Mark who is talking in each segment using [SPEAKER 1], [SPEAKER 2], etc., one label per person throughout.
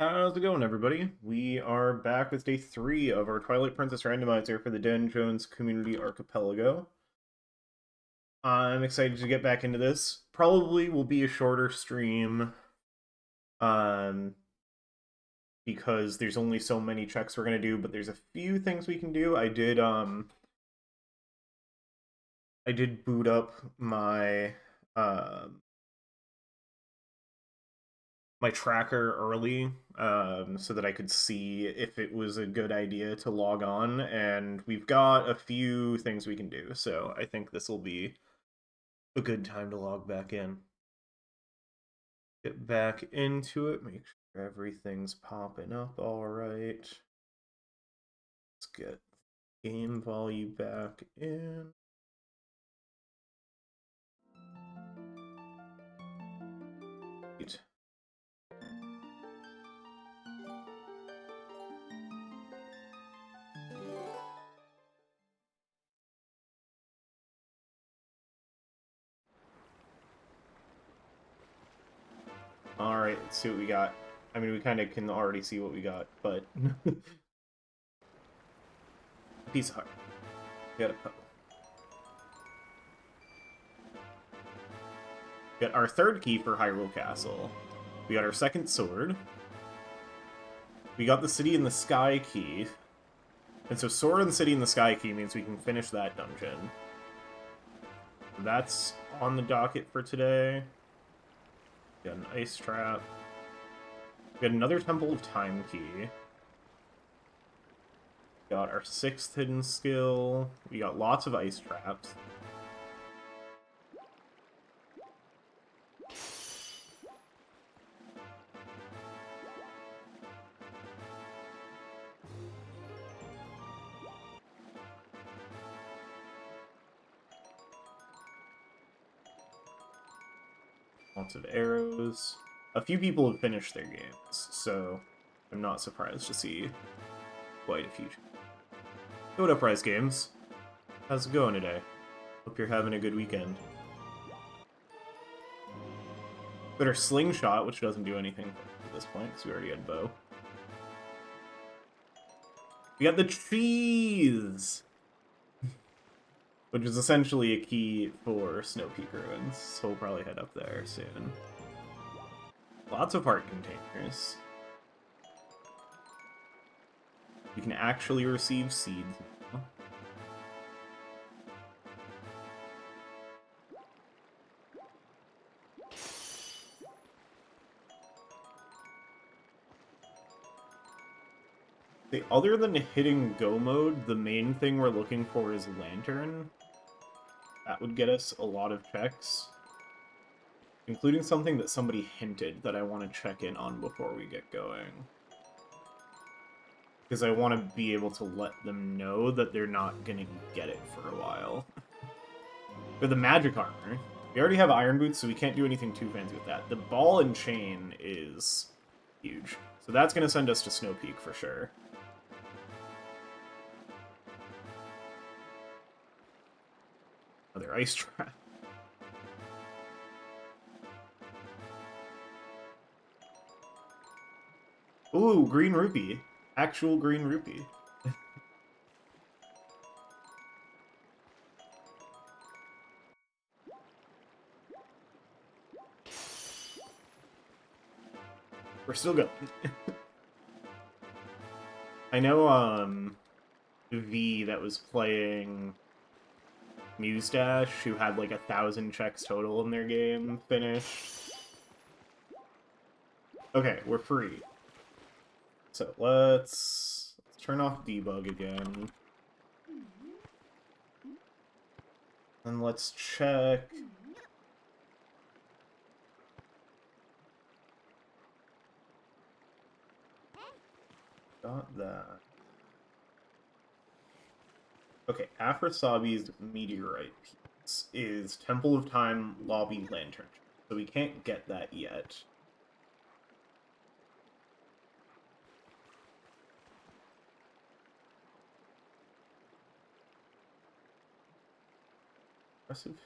[SPEAKER 1] How's it going, everybody? We are back with day 3 of our Twilight Princess Randomizer for the Dan Jones Community Archipelago. I'm excited to get back into this. Probably will be a shorter stream, um, because there's only so many checks we're gonna do, but there's a few things we can do. I did boot up my tracker early, so that I could see if it was a good idea to log on, and we've got a few things we can do, so I think this will be a good time to log back in. Get back into it, make sure everything's popping up all right. Let's get game volume back in. Right. All right, let's see what we got. I mean, we kind of can already see what we got, but piece of heart. We got a couple. We got our third key for Hyrule Castle. We got our second sword. We got the City in the Sky key. And so Sword in the City in the Sky key means we can finish that dungeon. That's on the docket for today. We got an ice trap. We got another Temple of Time key. We got our 6th hidden skill. We got lots of ice traps. Lots of arrows. A few people have finished their games, so I'm not surprised to see quite a few. Hey, what up, Rise Games? How's it going today? Hope you're having a good weekend. Got our slingshot, which doesn't do anything at this point, because we already had bow. We got the cheese! Which is essentially a key for Snow Peak Ruins, so we'll probably head up there soon. Lots of heart containers. You can actually receive seeds now. Other than hitting go mode, the main thing we're looking for is Lantern. That would get us a lot of checks. Including something that somebody hinted that I want to check in on before we get going. Because I want to be able to let them know that they're not going to get it for a while. For the magic armor, we already have iron boots, so we can't do anything too fancy with that. The ball and chain is huge. So that's going to send us to Snow Peak for sure. Another ice trap. Ooh, green rupee. Actual green rupee. We're still going. I know, V that was playing Mustache, who had like 1,000 checks total in their game, finished. Okay, we're free. So let's turn off debug again. And let's check. Got that. Okay, Afrosabi's meteorite piece is Temple of Time Lobby Lantern. So we can't get that yet. Impressive.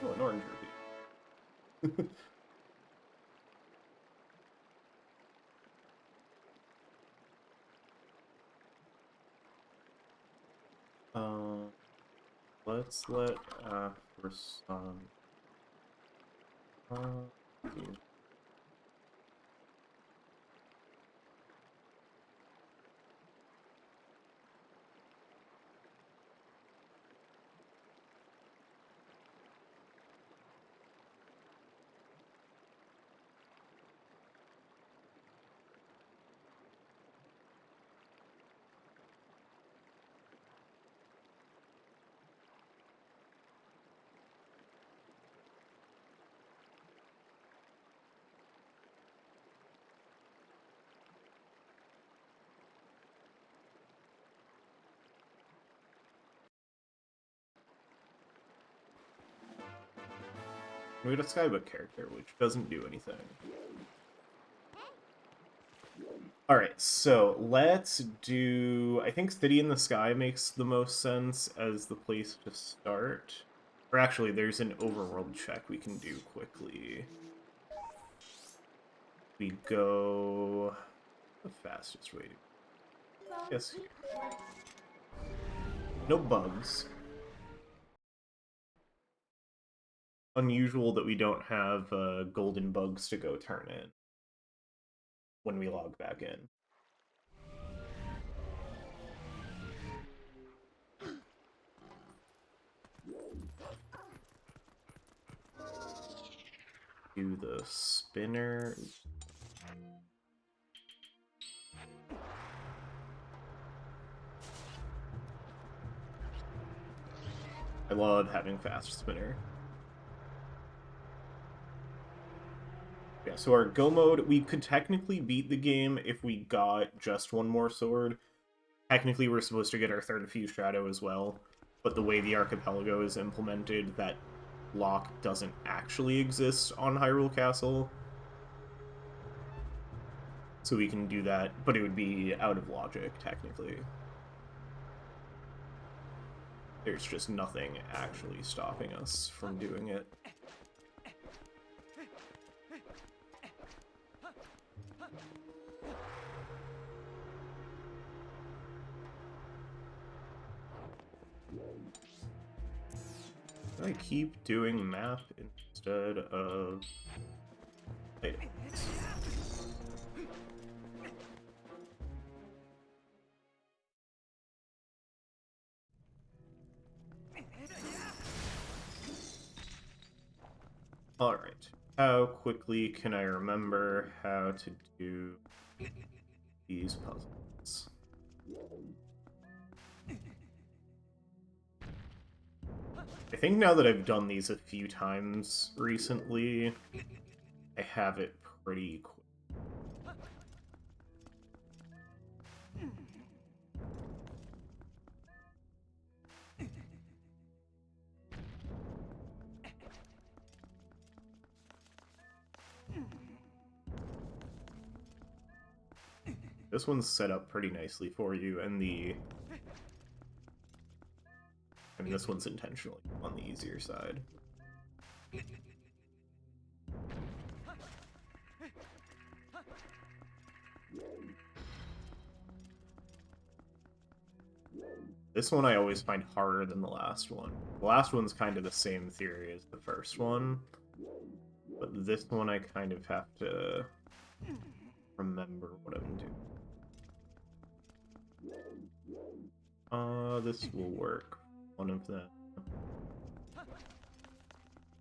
[SPEAKER 1] Oh, an orange rupee. let's let for some yeah. We had a Skybook character, which doesn't do anything. Alright, so let's do... I think City in the Sky makes the most sense as the place to start. Or actually, there's an overworld check we can do quickly. We go... the fastest way to... Yes, here. No bugs. Unusual that we don't have golden bugs to go turn in when we log back in. Do the spinner. I love having fast spinner. Yeah, so our go mode, we could technically beat the game if we got just one more sword. Technically, we're supposed to get our third Fuse Shadow as well, but the way the Archipelago is implemented, that lock doesn't actually exist on Hyrule Castle. So we can do that, but it would be out of logic, technically. There's just nothing actually stopping us from doing it. I keep doing map instead of items. Alright, how quickly can I remember how to do these puzzles? I think now that I've done these a few times recently, I have it pretty quick. This one's set up pretty nicely for you, and I mean, this one's intentionally on the easier side. This one I always find harder than the last one. The last one's kind of the same theory as the first one, but this one I kind of have to remember what I'm doing. This will work. One of them.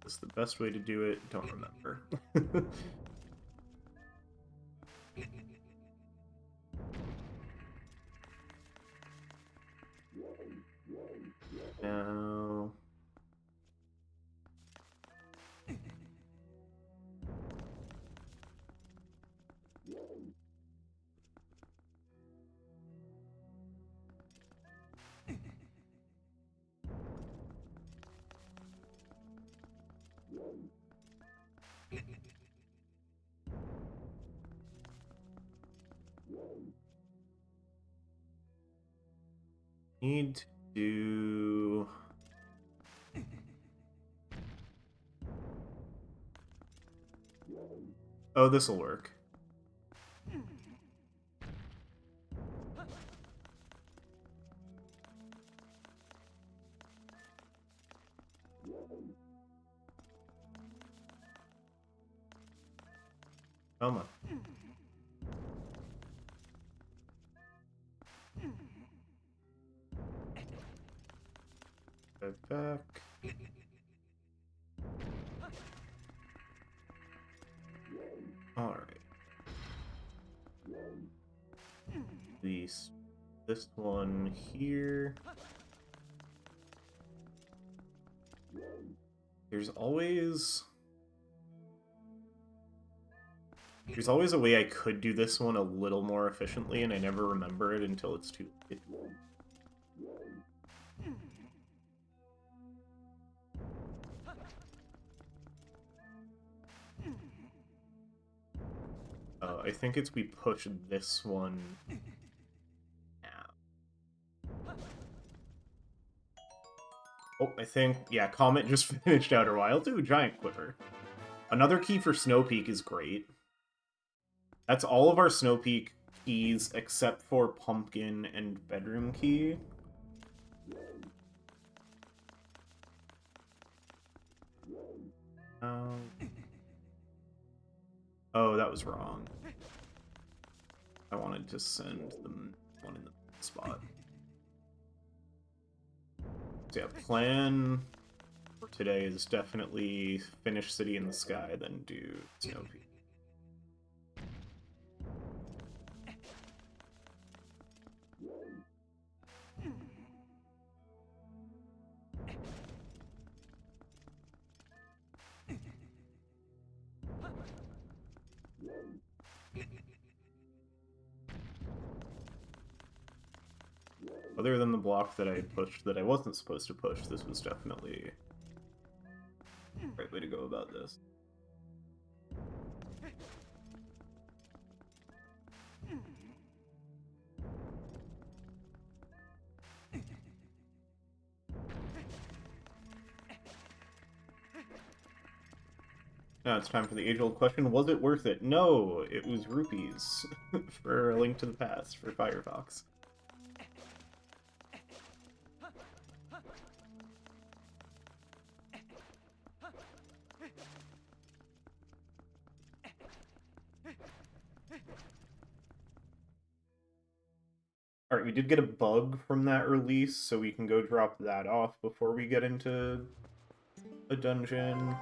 [SPEAKER 1] This is the best way to do it. Don't remember. Now... need to do... Oh, this'll work. Come on. Go back. Alright. This one here. There's always a way I could do this one a little more efficiently, and I never remember it until it's too late. I think it's we push this one now. Oh, I think, yeah, Comet just finished Outer Wilds. Ooh, Giant Quiver. Another key for Snow Peak is great. That's all of our Snow Peak keys except for Pumpkin and Bedroom Key. Oh, that was wrong. I wanted to send them one in the spot. So yeah, plan for today is definitely finish City in the Sky, then do Snow Peak. Other than the block that I pushed that I wasn't supposed to push, this was definitely the right way to go about this. Now it's time for the age-old question, was it worth it? No, it was rupees for A Link to the Past for Firefox. Alright, we did get a bug from that release, so we can go drop that off before we get into a dungeon.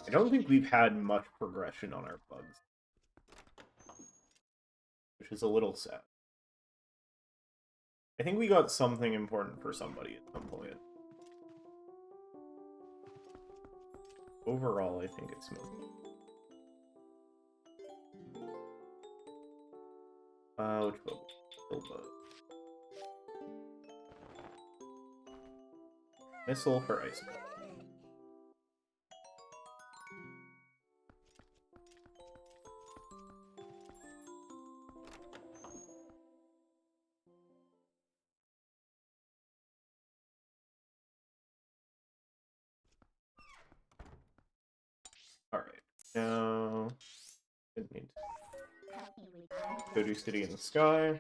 [SPEAKER 1] I don't think we've had much progression on our bugs, which is a little sad. I think we got something important for somebody at some point. Overall, I think it's mostly. Which bug? Bug. Missile for Ice Bug. Alright, now didn't need to go do City in the Sky.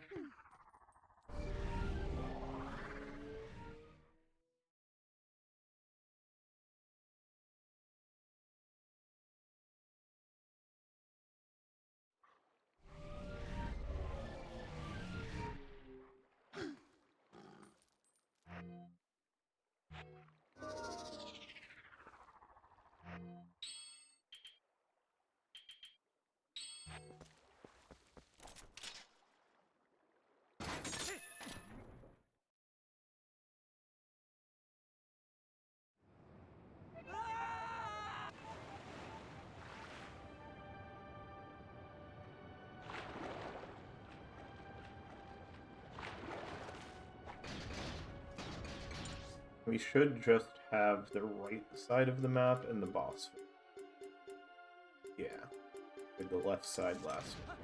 [SPEAKER 1] We should just have the right side of the map and the boss. Yeah. With the left side last one.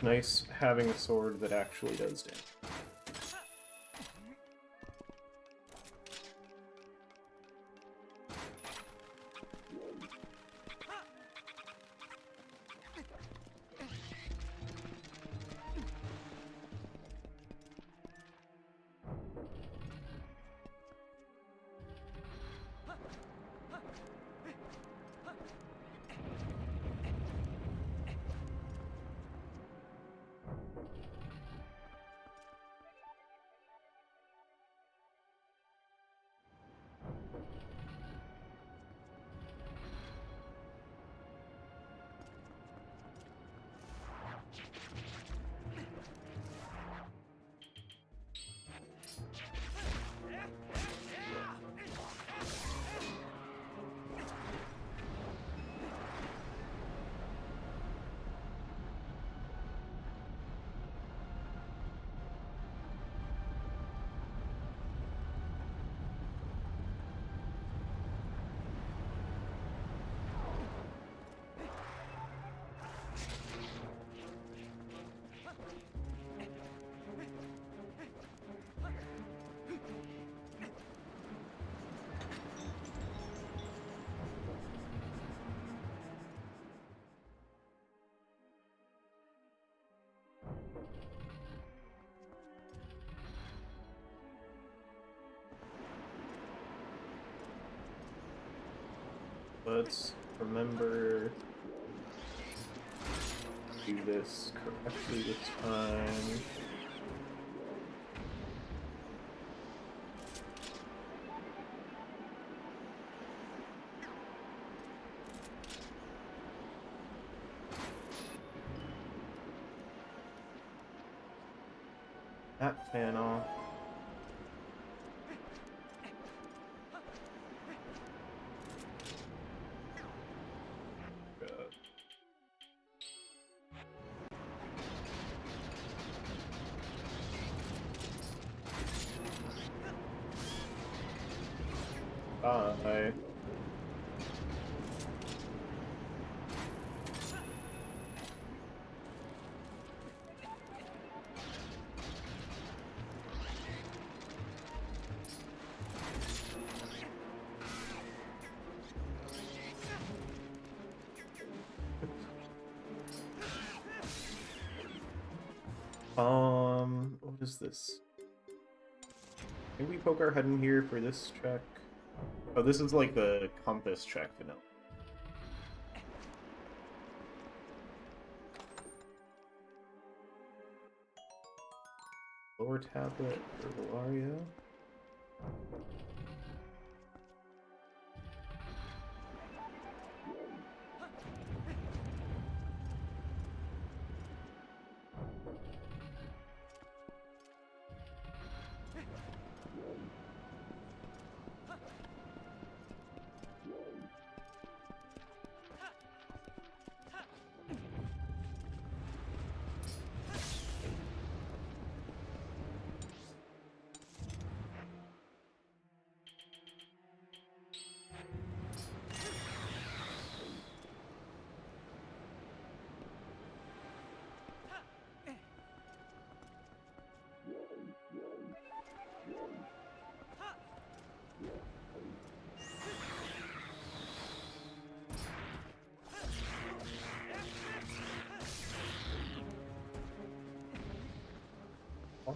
[SPEAKER 1] Nice having a sword that actually does damage. Let's remember to do this correctly this time. That fan off. Bye. What is this? Can we poke our head in here for this check? Oh, this is like the compass check, vanilla. Lower tablet for Valario.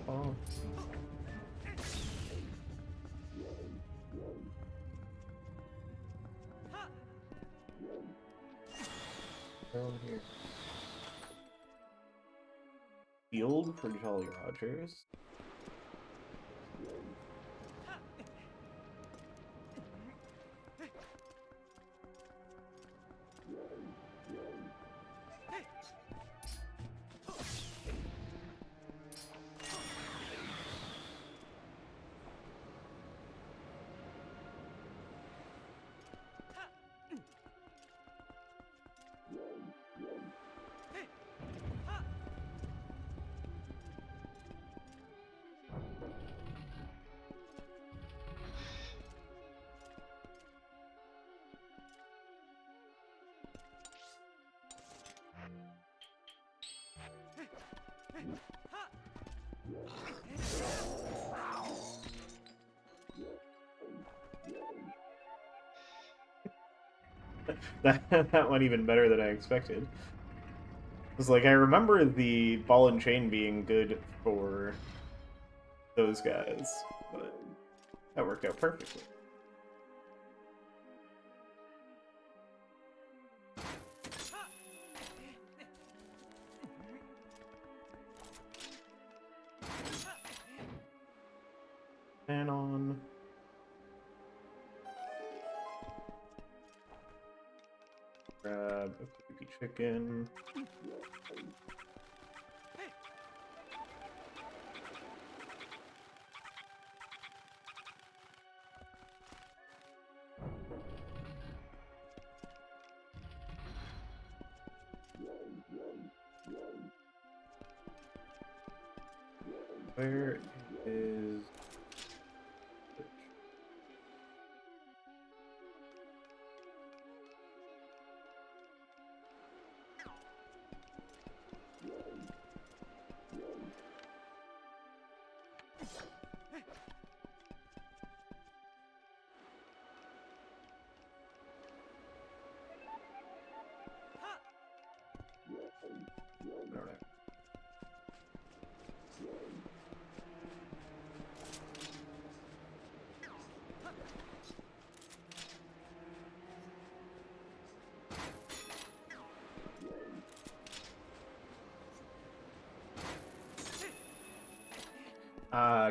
[SPEAKER 1] Oh. Down here. Field for Jolly Rogers. That went even better than I expected. It's like, I remember the ball and chain being good for those guys, but that worked out perfectly. And on. Grab a creepy chicken. Where is...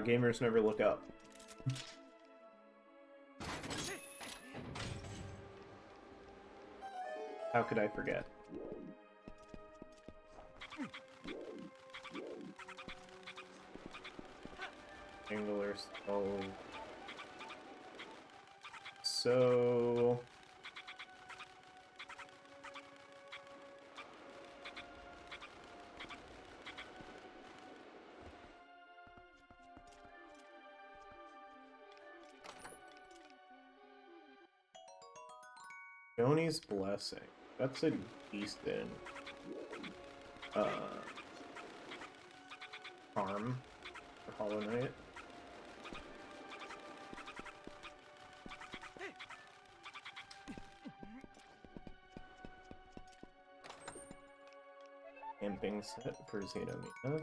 [SPEAKER 1] gamers never look up. How could I forget? Angular skull. So... Yoni's Blessing. That's a decent farm for Hollow Knight. Camping set for Xenominas.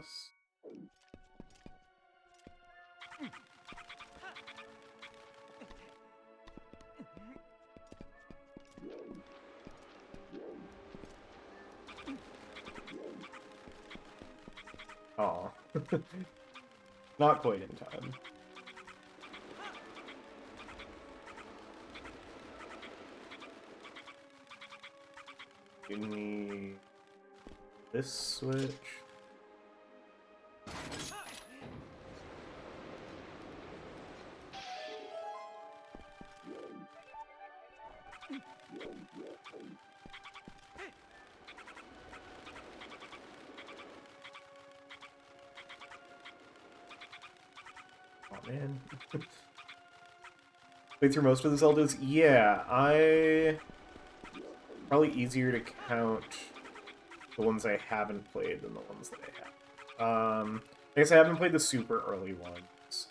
[SPEAKER 1] Oh, not quite in time. Give me this switch. Oh man. Played through most of the Zeldas? Yeah, probably easier to count the ones I haven't played than the ones that I have. I guess I haven't played the super early ones.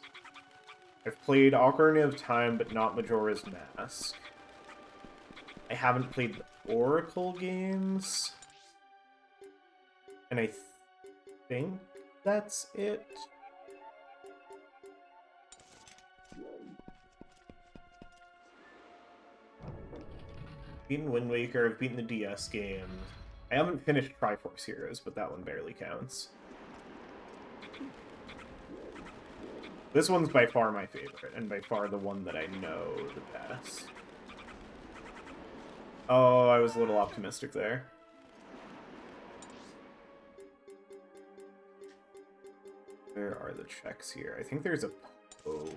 [SPEAKER 1] I've played Ocarina of Time, but not Majora's Mask. I haven't played the Oracle games. And I think that's it. Beaten Wind Waker, I've beaten the DS games. I haven't finished Triforce Heroes, but that one barely counts. This one's by far my favorite, and by far the one that I know the best. Oh, I was a little optimistic there. Where are the checks here? I think there's a... Oh.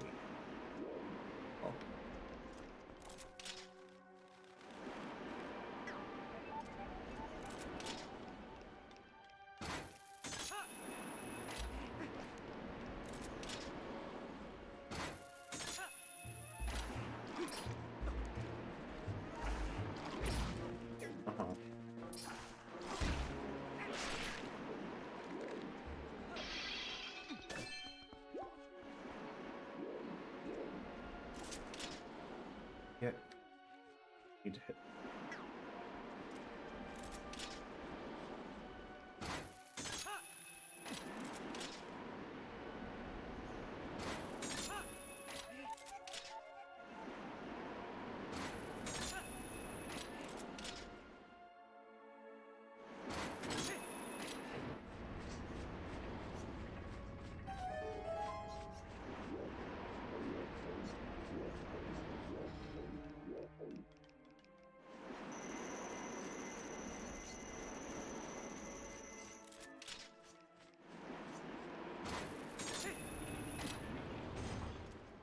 [SPEAKER 1] Yeah. Need to hit.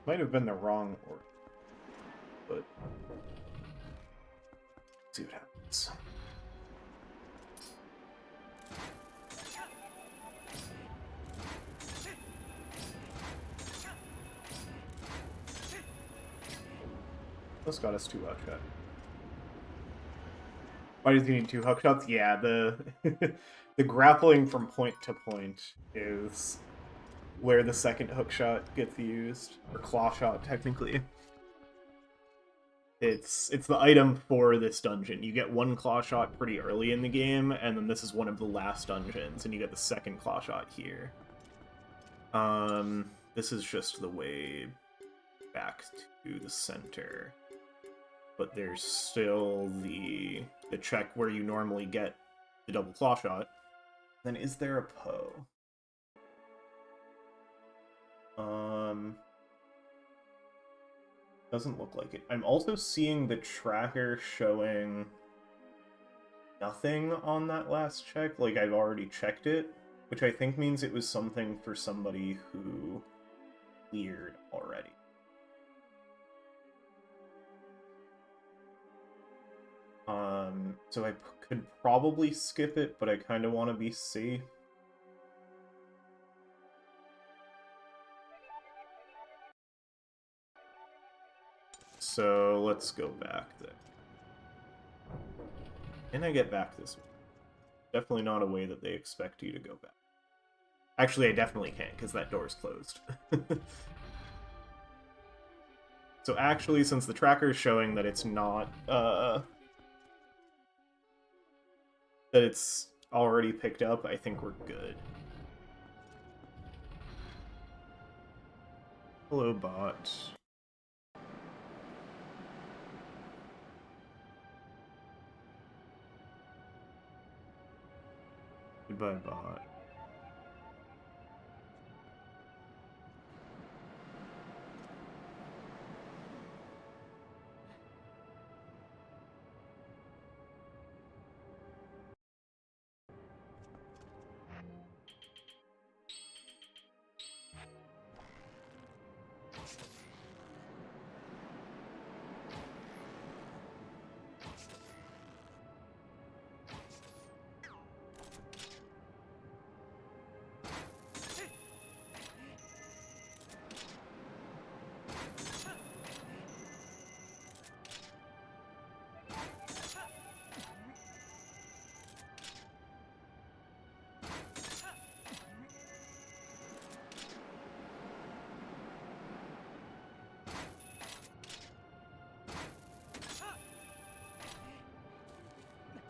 [SPEAKER 1] Might have been the wrong order, but let's see what happens. This got us 2 hook-shots. Why does he need 2 hook-shots? Yeah, the the grappling from point to point is where the second hookshot gets used, or claw shot technically. It's the item for this dungeon. You get 1 claw shot pretty early in the game, and then this is one of the last dungeons, and you get the second claw shot here. This is just the way back to the center. But there's still the check where you normally get the double claw shot. Then is there a Poe? Doesn't look like it. I'm also seeing the tracker showing nothing on that last check. Like, I've already checked it, which I think means it was something for somebody who cleared already. So I could probably skip it, but I kind of want to be safe. So let's go back there. Can I get back this way? Definitely not a way that they expect you to go back. Actually, I definitely can't, because that door's closed. So actually, since the tracker is showing that it's not, that it's already picked up, I think we're good. Hello, bot. Goodbye, bot.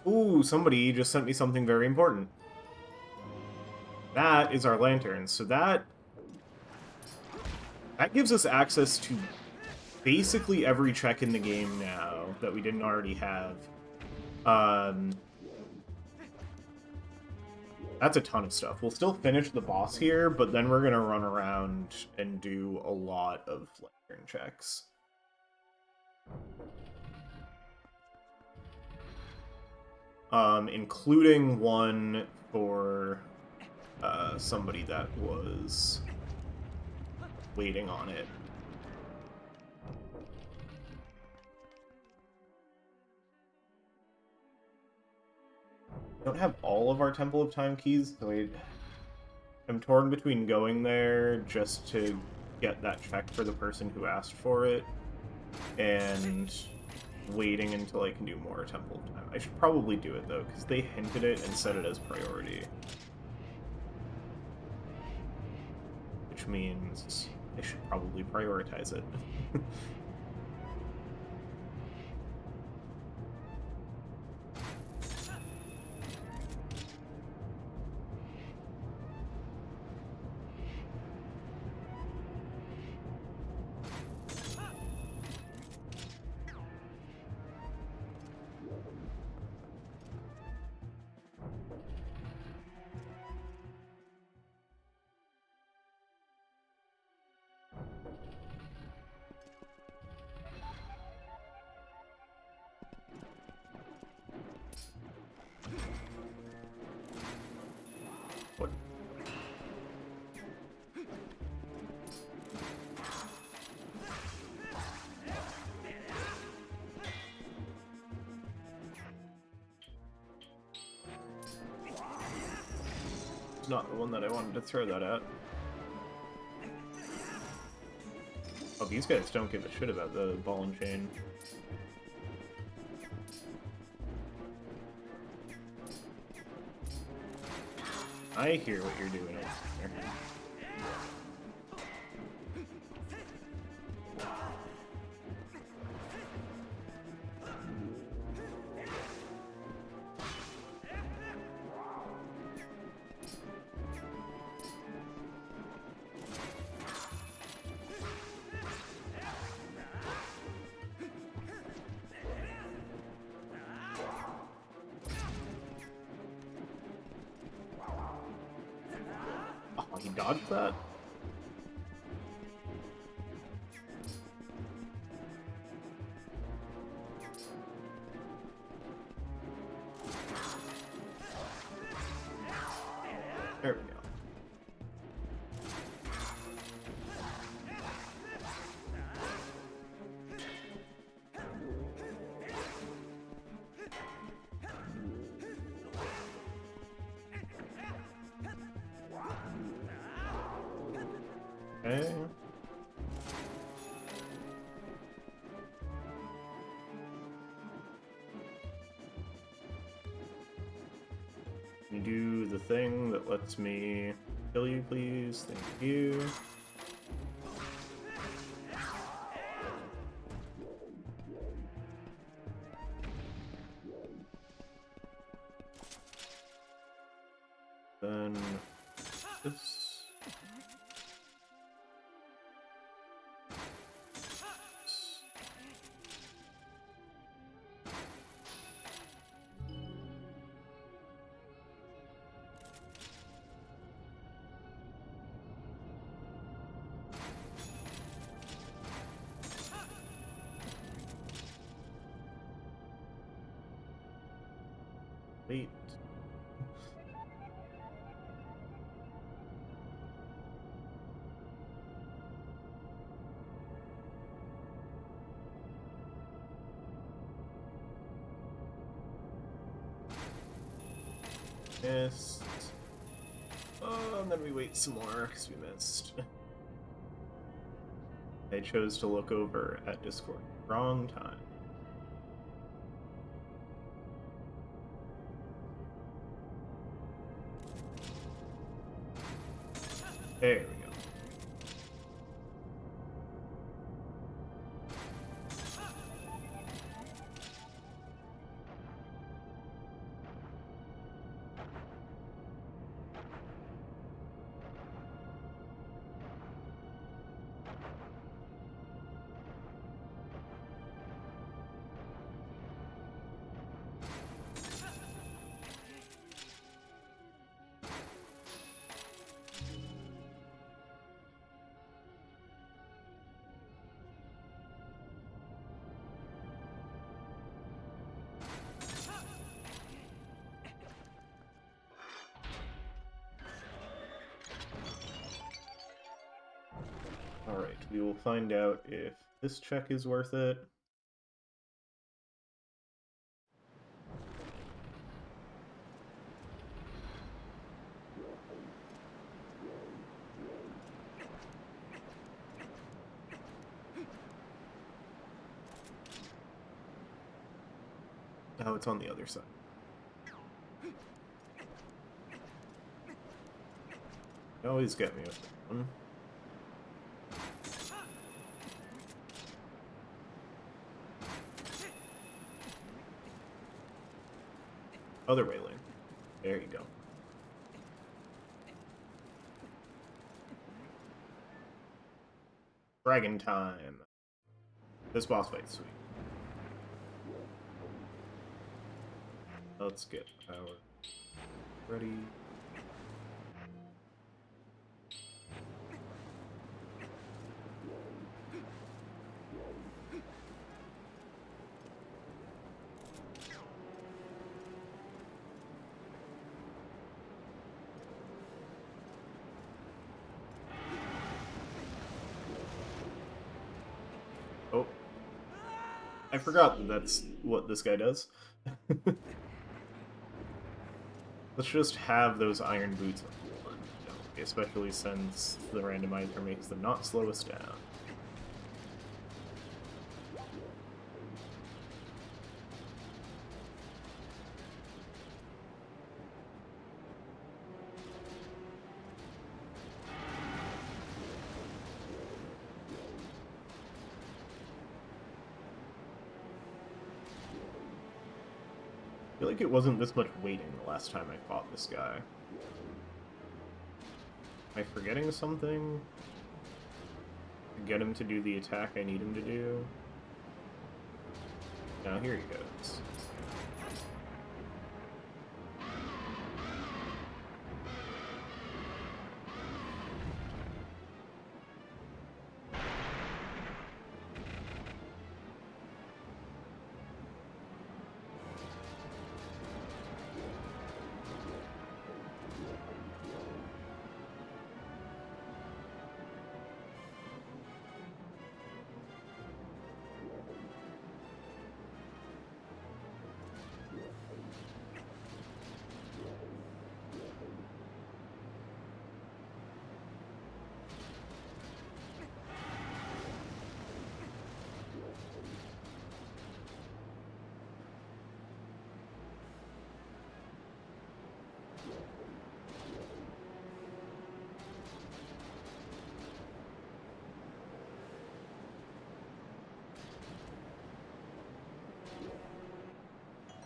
[SPEAKER 1] Ooh, somebody just sent me something very important. That is our lantern, so that gives us access to basically every check in the game now that we didn't already have. That's a ton of stuff. We'll still finish the boss here, but then we're gonna run around and do a lot of lantern checks. Including one for somebody that was waiting on it. We don't have all of our Temple of Time keys, so I'm torn between going there just to get that check for the person who asked for it, and waiting until I can do more Temple of Time. I should probably do it, though, because they hinted it and set it as priority. Which means I should probably prioritize it. Not the one that I wanted to throw that at. Oh, these guys don't give a shit about the ball and chain. I hear what you're doing over there. Oh, he dodged that? There we go. Okay. Can you do the thing that lets me kill you, please? Thank you. Then this. Wait. Missed. Oh, and then we wait some more because we missed. I chose to look over at Discord. Wrong time. There we go. Alright, we will find out if this check is worth it. Oh, it's on the other side. You always get me with that one. Other way lane. There you go. Dragon time. This boss fight's sweet. Let's get our ready. Oh. I forgot that that's what this guy does. Let's just have those iron boots on. especially since the randomizer makes them not slow us down. I feel like it wasn't this much waiting the last time I fought this guy. Am I forgetting something? Get him to do the attack I need him to do? Now here he goes.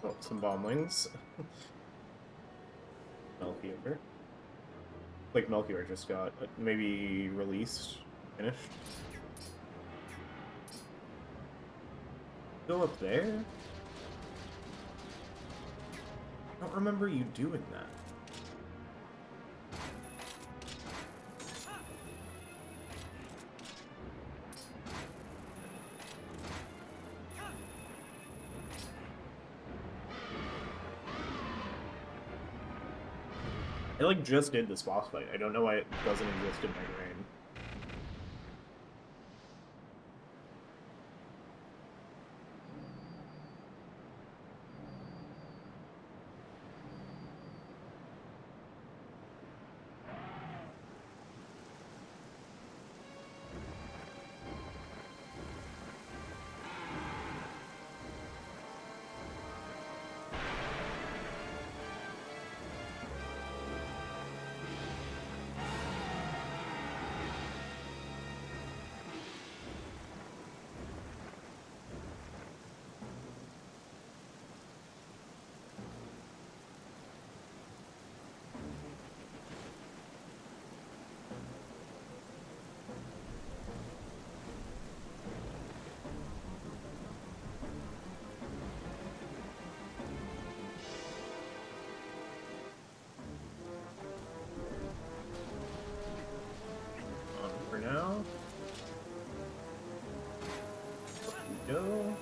[SPEAKER 1] Oh, some bomblings. Melchior. Like Melchior just got maybe released, finished. Still up there? I don't remember you doing that. I like just did this boss fight. I don't know why it doesn't exist in my brain. Now, up we go.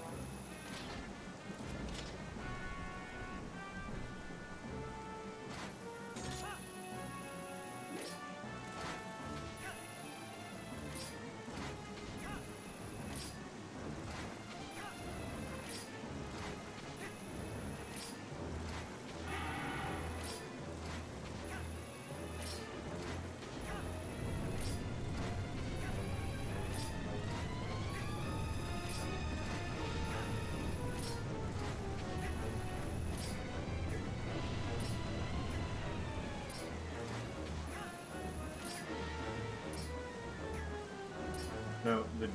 [SPEAKER 1] No, the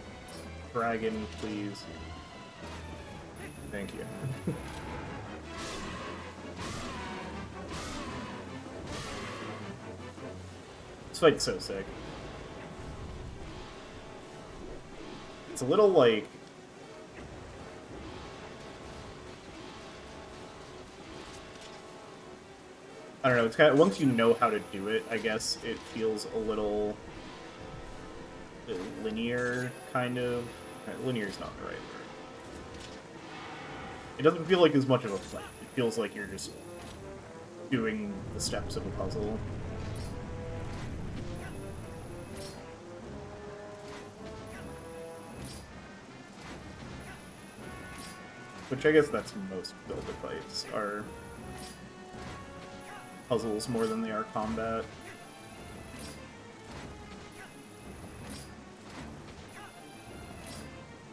[SPEAKER 1] dragon, please. Thank you. This fight's so sick. It's a little like... I don't know, it's kind of... Once you know how to do it, I guess it feels a little... linear, kind of. Linear is not the right word. It doesn't feel like as much of a fight. It feels like you're just doing the steps of a puzzle. Which I guess that's most Build-A fights, are puzzles more than they are combat.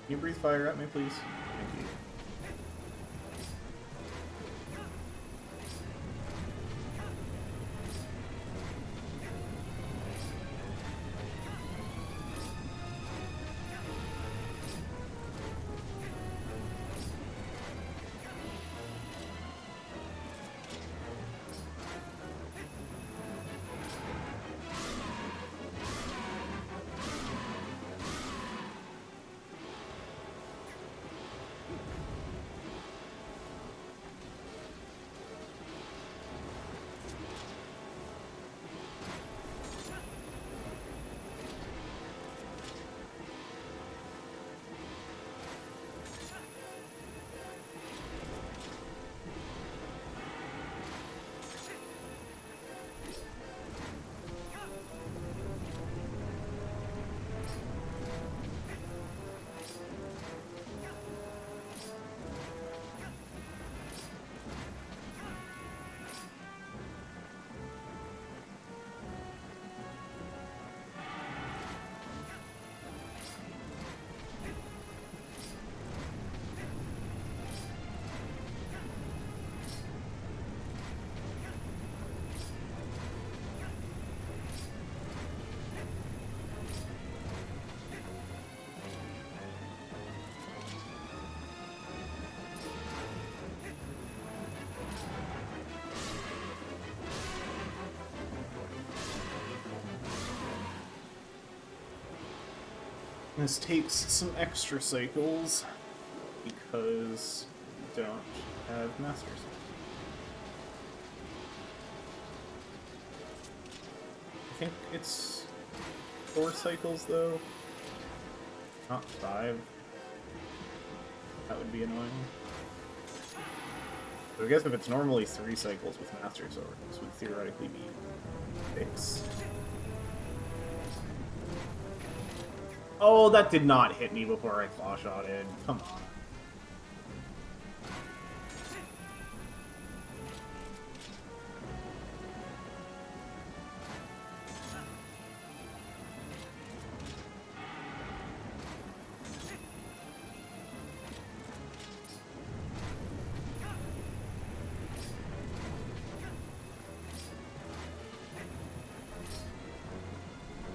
[SPEAKER 1] you breathe fire at me, please? Thank you. This takes some extra cycles because we don't have masters. I think it's 4 cycles though, not 5. That would be annoying. So I guess if it's normally 3 cycles with Master Sword, this would theoretically be 6. Oh, that did not hit me before I claw-shotted. Come on.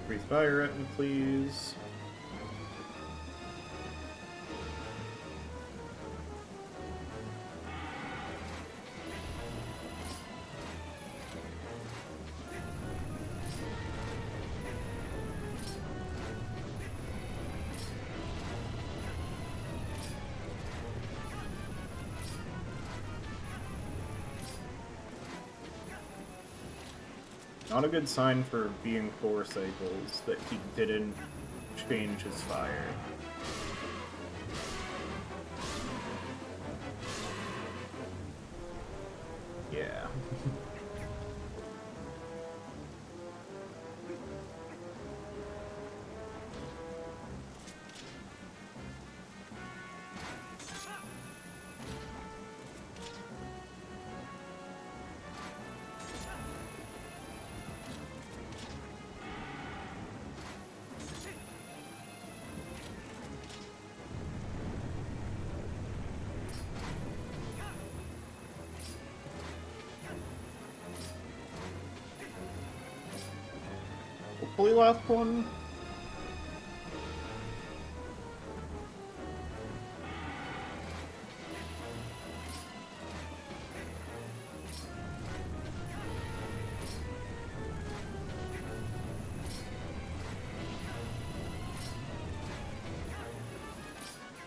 [SPEAKER 1] Breathe fire at me, please. Not a good sign for being 4 cycles that he didn't change his fire. Yeah. Hopefully last one.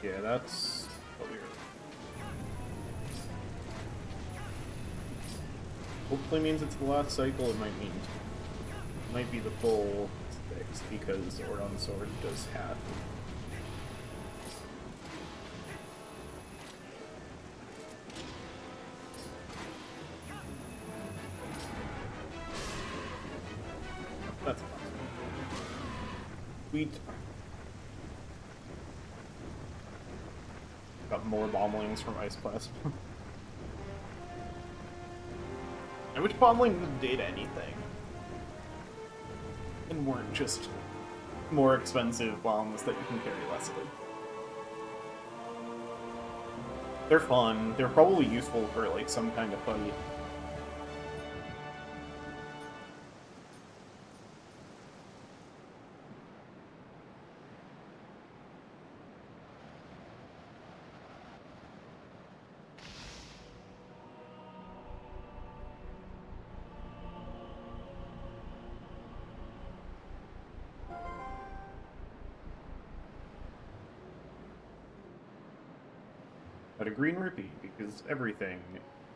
[SPEAKER 1] Yeah, that's what we were. Hopefully means it's the last cycle. It might be the full 6 because Ordon Sword does half. That's fine. Sweet. Got more bomblings from Ice Clasp. I wish bombling did anything. And weren't just more expensive bombs that you can carry less of. They're fun. They're probably useful for, like, some kind of fight. But a green rupee, because everything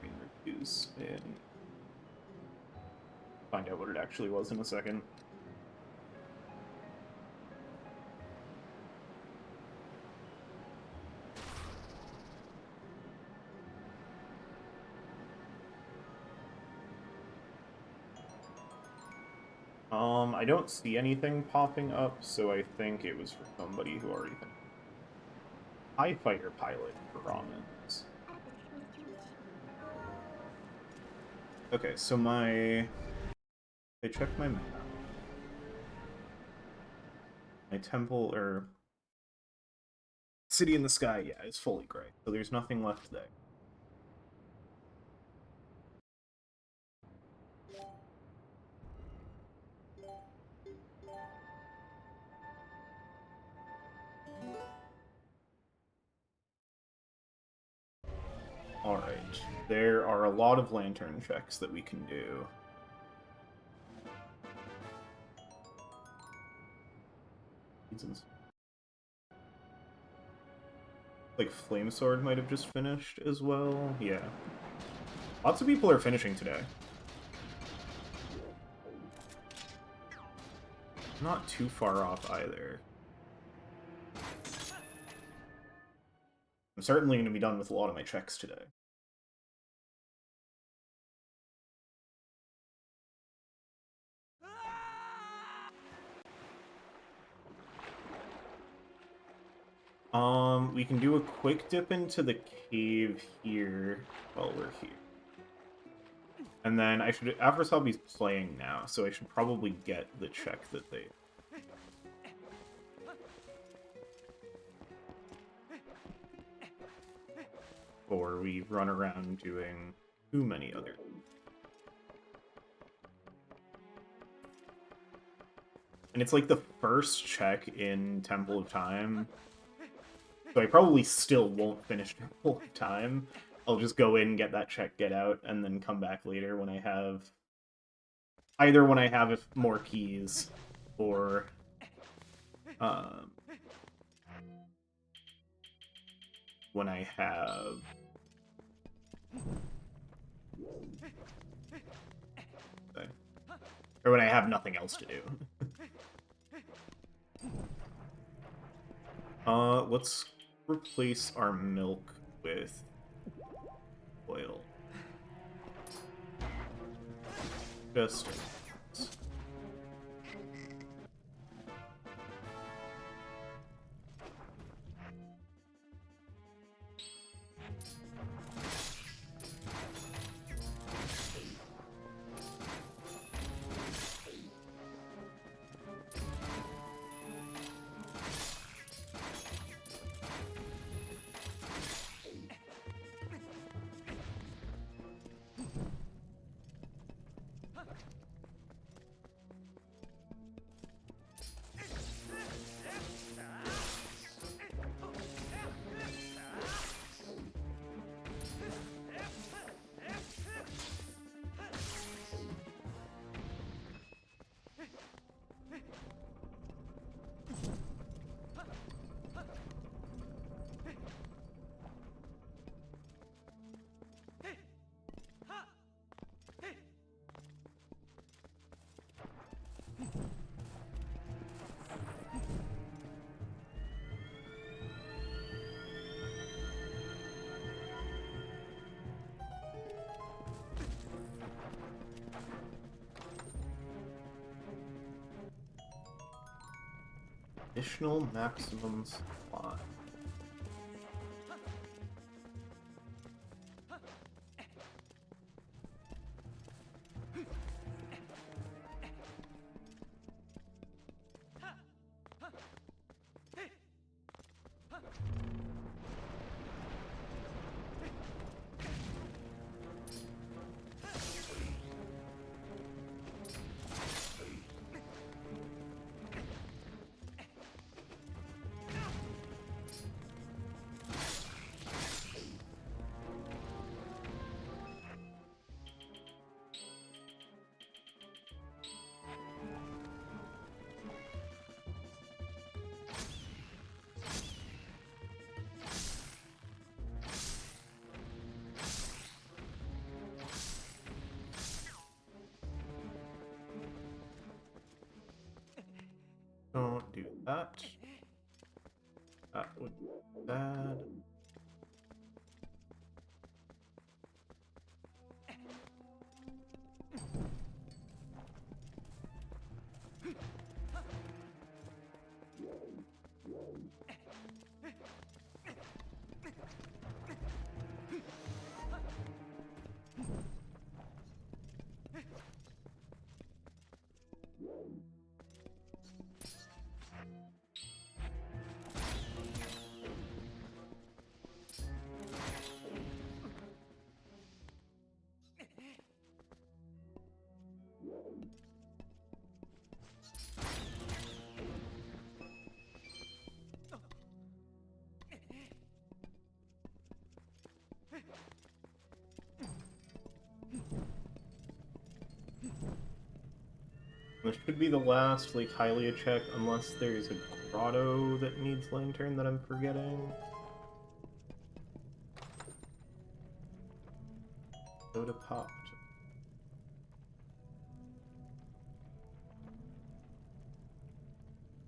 [SPEAKER 1] green rupees, and find out what it actually was in a second. I don't see anything popping up, so I think it was for somebody who already finished. TIE Fighter pilot for ramens. Okay, so I checked my map. My temple, or city in the sky, yeah, is fully gray, so there's nothing left there. Alright, there are a lot of lantern checks that we can do. Like, Flame Sword might have just finished as well. Yeah. Lots of people are finishing today. Not too far off either. I'm certainly going to be done with a lot of my checks today. We can do a quick dip into the cave here while we're here. And then I should... Afrosabi's playing now, so I should probably get the check that they... Or we run around doing too many other... And it's like the first check in Temple of Time. So I probably still won't finish Temple of Time. I'll just go in, get that check, get out, and then come back later when I have... Either when I have more keys, or... when I have... Or when I have nothing else to do. Let's replace our milk with oil. Just... Additional maximum supply. that. That would be bad. This should be the last, like, Hylia check, unless there's a grotto that needs lantern that I'm forgetting. Soda popped.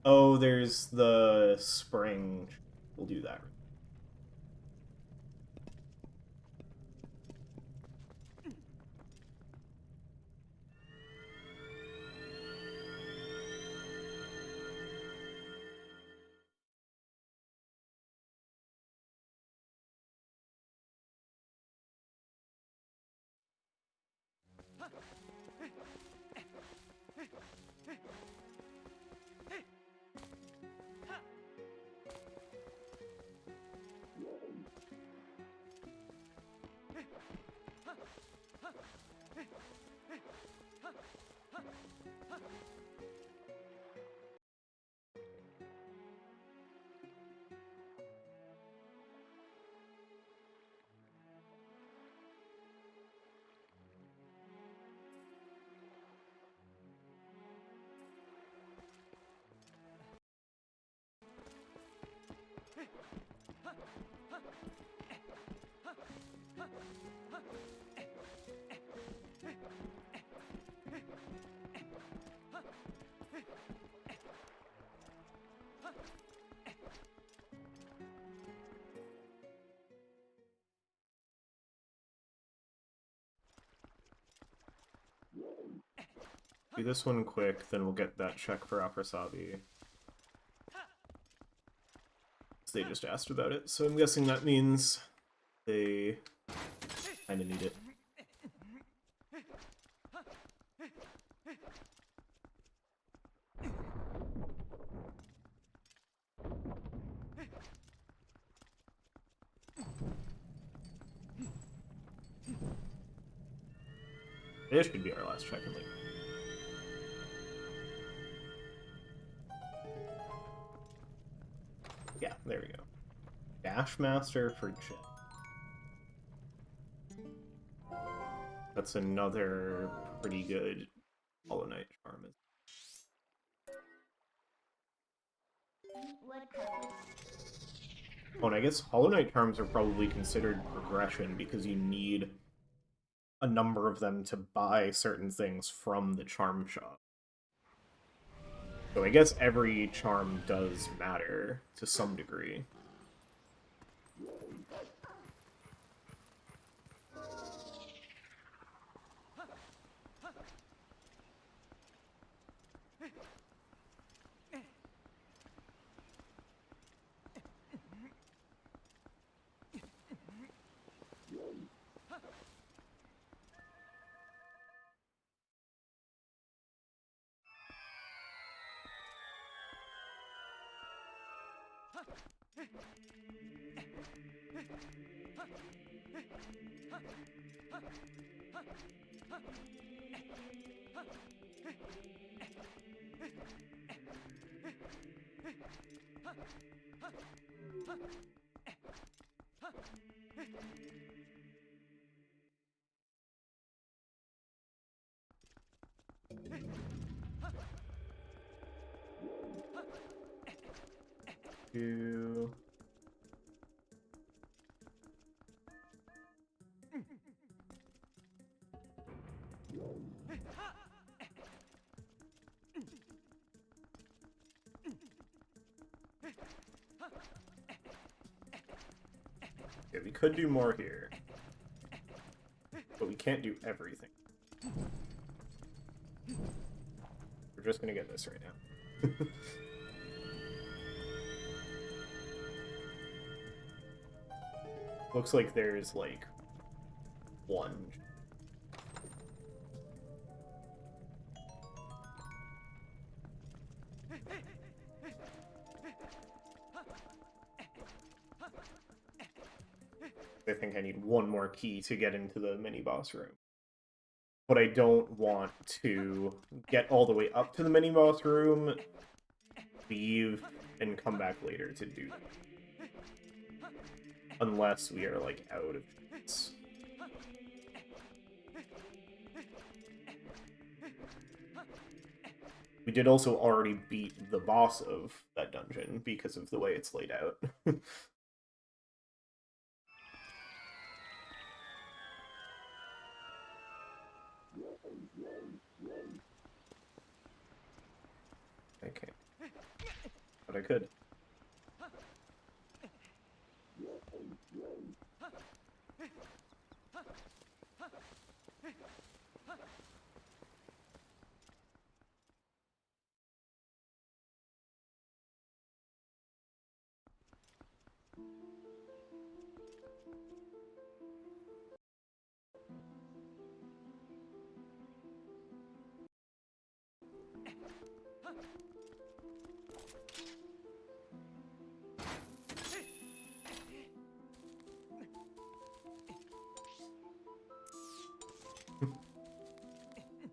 [SPEAKER 1] Oh, there's the spring. We'll do that. Do this one quick, then we'll get that check for Afrasabi. They just asked about it, so I'm guessing that means they kind of need it. This should be our last check in league. Yeah, there we go. Dash Master for Chip. That's another pretty good Hollow Knight charm. Oh, and I guess Hollow Knight charms are probably considered progression because you need a number of them to buy certain things from the charm shop. So I guess every charm does matter to some degree. Two. Okay, we could do more here. But we can't do everything. We're just gonna get this right now. Looks like there's, like, one. I think I need one more key to get into the mini-boss room. But I don't want to get all the way up to the mini-boss room, leave, and come back later to do that. Unless we are, like, out of chance. We did also already beat the boss of that dungeon because of the way it's laid out. Okay. But I could.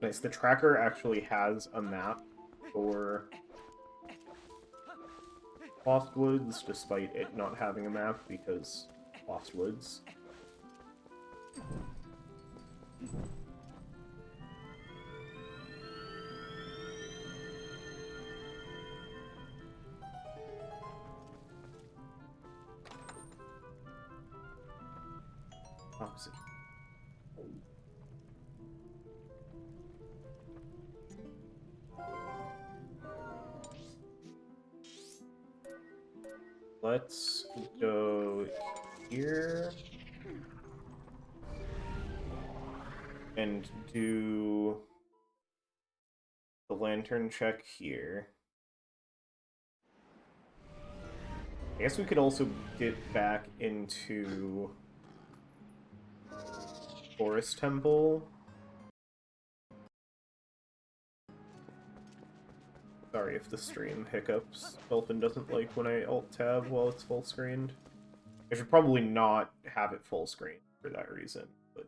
[SPEAKER 1] Nice, the tracker actually has a map for Lost Woods, despite it not having a map, because Lost Woods. Oxygen. Let's go here and do the lantern check here. I guess we could also get back into Forest Temple. Sorry if the stream hiccups. Dolphin doesn't like when I alt-tab while it's full screened. I should probably not have it full screen for that reason, but...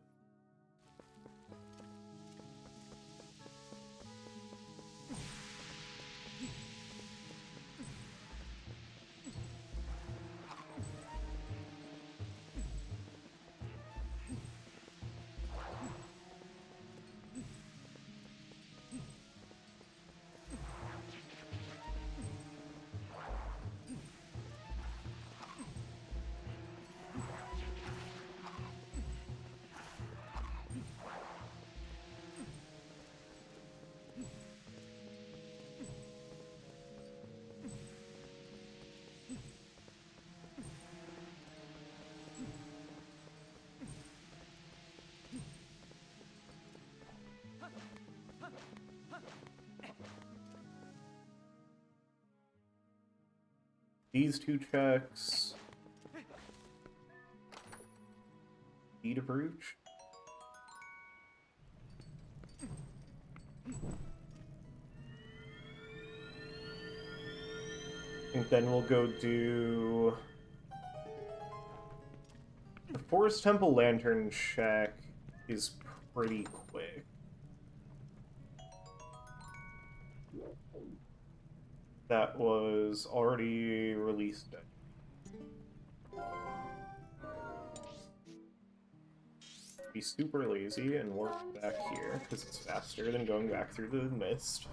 [SPEAKER 1] These two checks... Need a brooch? I think then we'll go do... The Forest Temple Lantern check is pretty quick. That was already released. Be super lazy and work back here, because it's faster than going back through the mist.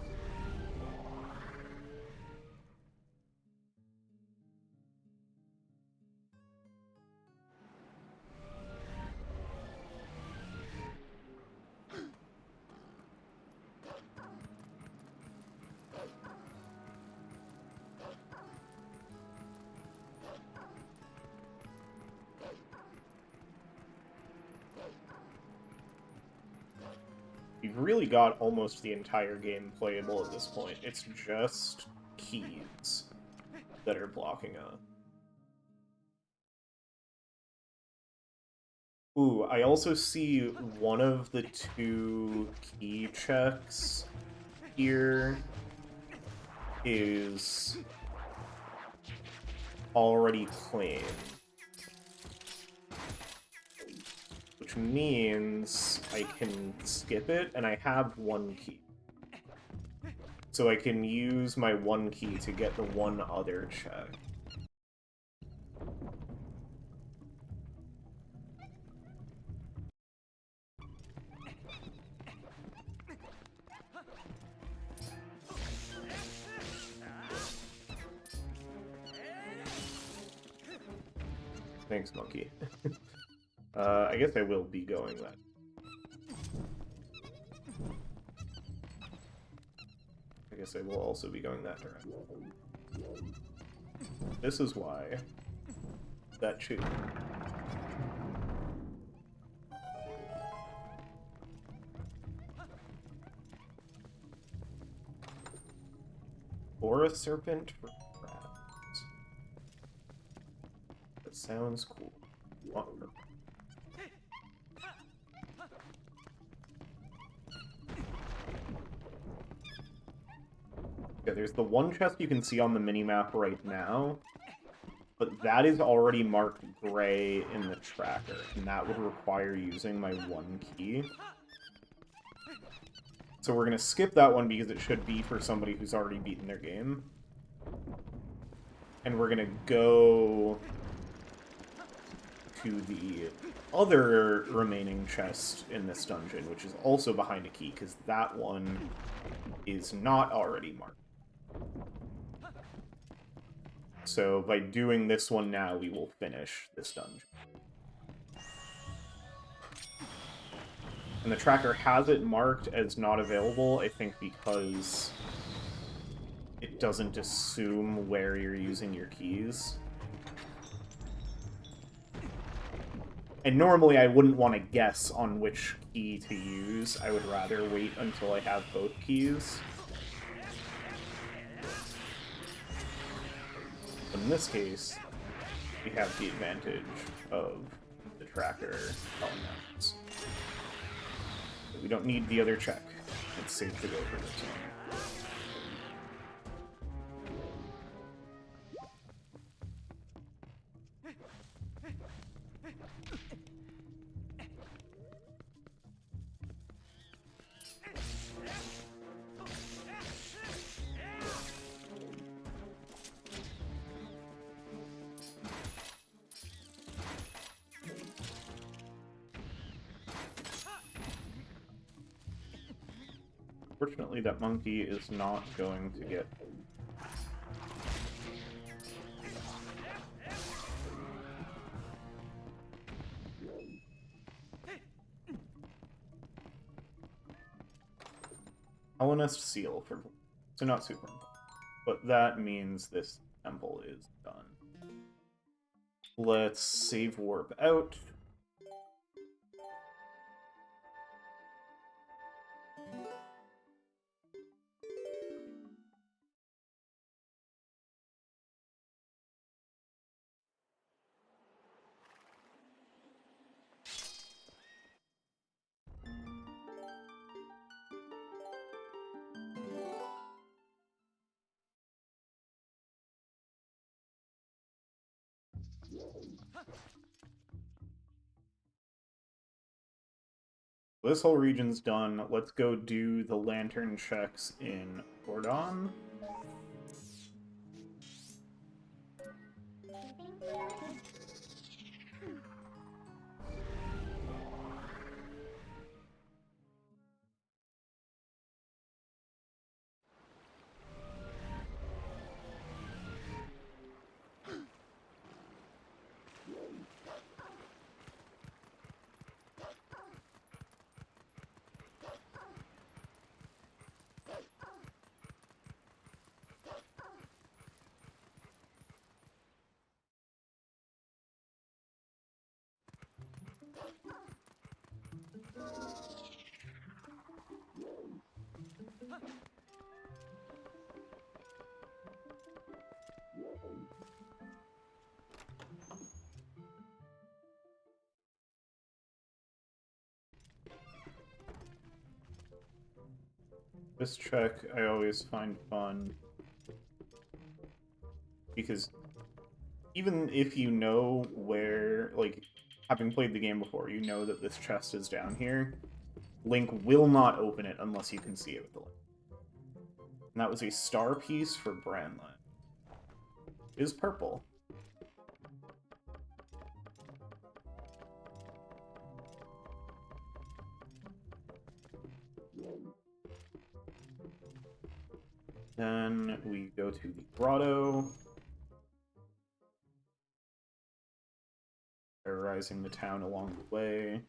[SPEAKER 1] We've really got almost the entire game playable at this point. It's just keys that are blocking us. Ooh, I also see one of the 2 key checks here is already claimed. Which means I can skip it, and I have 1 key. So I can use my 1 key to get the 1 other check. Thanks, monkey. I guess I will be going that. I guess I will also be going that direction. This is why. That too. Or a serpent for crabs. That sounds cool. Yeah, there's the 1 chest you can see on the minimap right now, but that is already marked gray in the tracker, and that would require using my 1 key. So we're going to skip that one because it should be for somebody who's already beaten their game. And we're going to go to the other remaining chest in this dungeon, which is also behind a key, because that one is not already marked. So by doing this one now, we will finish this dungeon. And the tracker has it marked as not available, I think because it doesn't assume where you're using your keys. And normally I wouldn't want to guess on which key to use. I would rather wait until I have both keys. But in this case, we have the advantage of the tracker telling us. We don't need the other check. It's safe to go for this one. Fortunately, that monkey is not going to get... Hellenist seal for... So not super important. But that means this temple is done. Let's save warp out. This whole region's done. Let's go do the lantern checks in Gordon. This check I always find fun because even if you know where, like, having played the game before, you know that this chest is down here, Link will not open it unless you can see it with the light. And that was a star piece for Branlin. It is purple. Then we go to the grotto. Terrorizing the town along the way.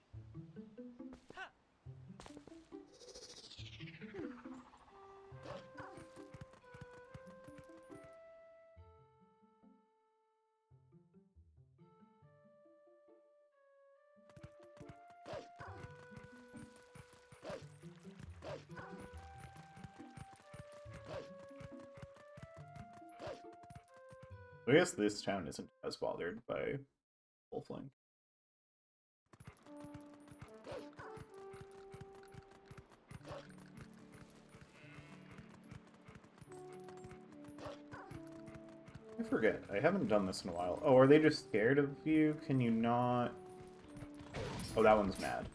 [SPEAKER 1] I guess this town isn't as bothered by Wolfling. I forget. I haven't done this in a while. Oh, are they just scared of you? Can you not... Oh, that one's mad.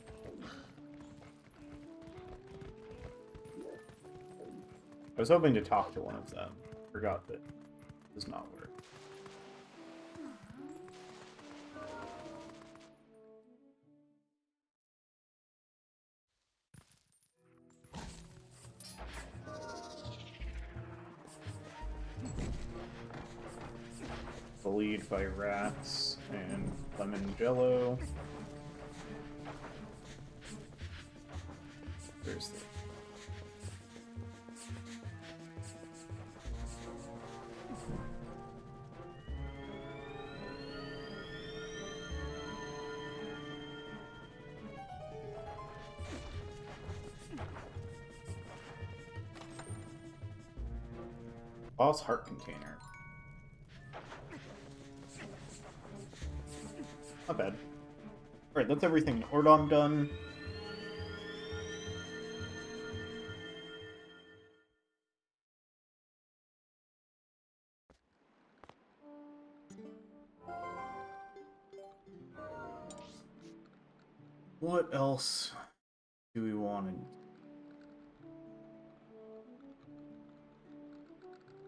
[SPEAKER 1] I was hoping to talk to one of them. Forgot that it does not work. Bullied by rats and lemon jello. There's the... Boss heart container. Not bad. Alright, that's everything in Ordom done. What else do we want to...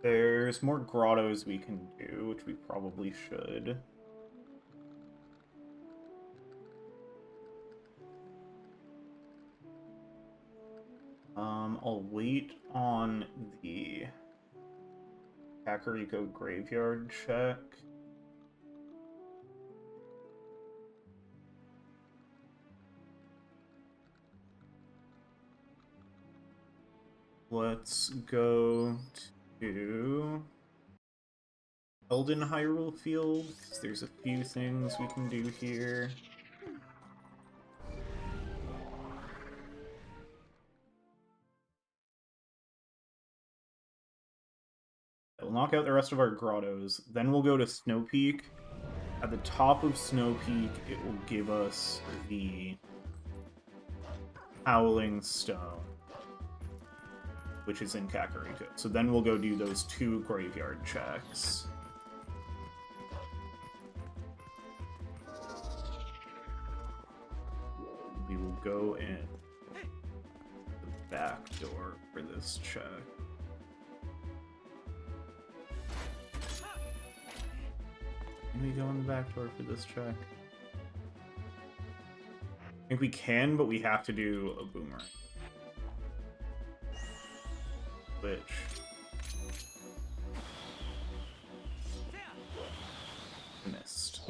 [SPEAKER 1] There's more grottos we can do, which we probably should. I'll wait on the Kakariko graveyard check. Let's go to Elden Hyrule Field, because there's a few things we can do here. We'll knock out the rest of our grottos, then we'll go to Snow Peak. At the top of Snow Peak, it will give us the Howling Stone, which is in Kakariko. So then we'll go do those 2 graveyard checks. We will go in the back door for this check. Can we go in the back door for this check? I think we can, but we have to do a boomerang. Which... missed.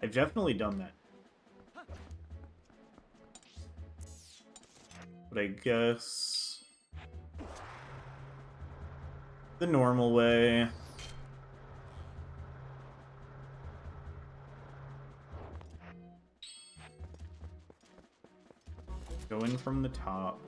[SPEAKER 1] I've definitely done that. But I guess... the normal way. Go in from the top.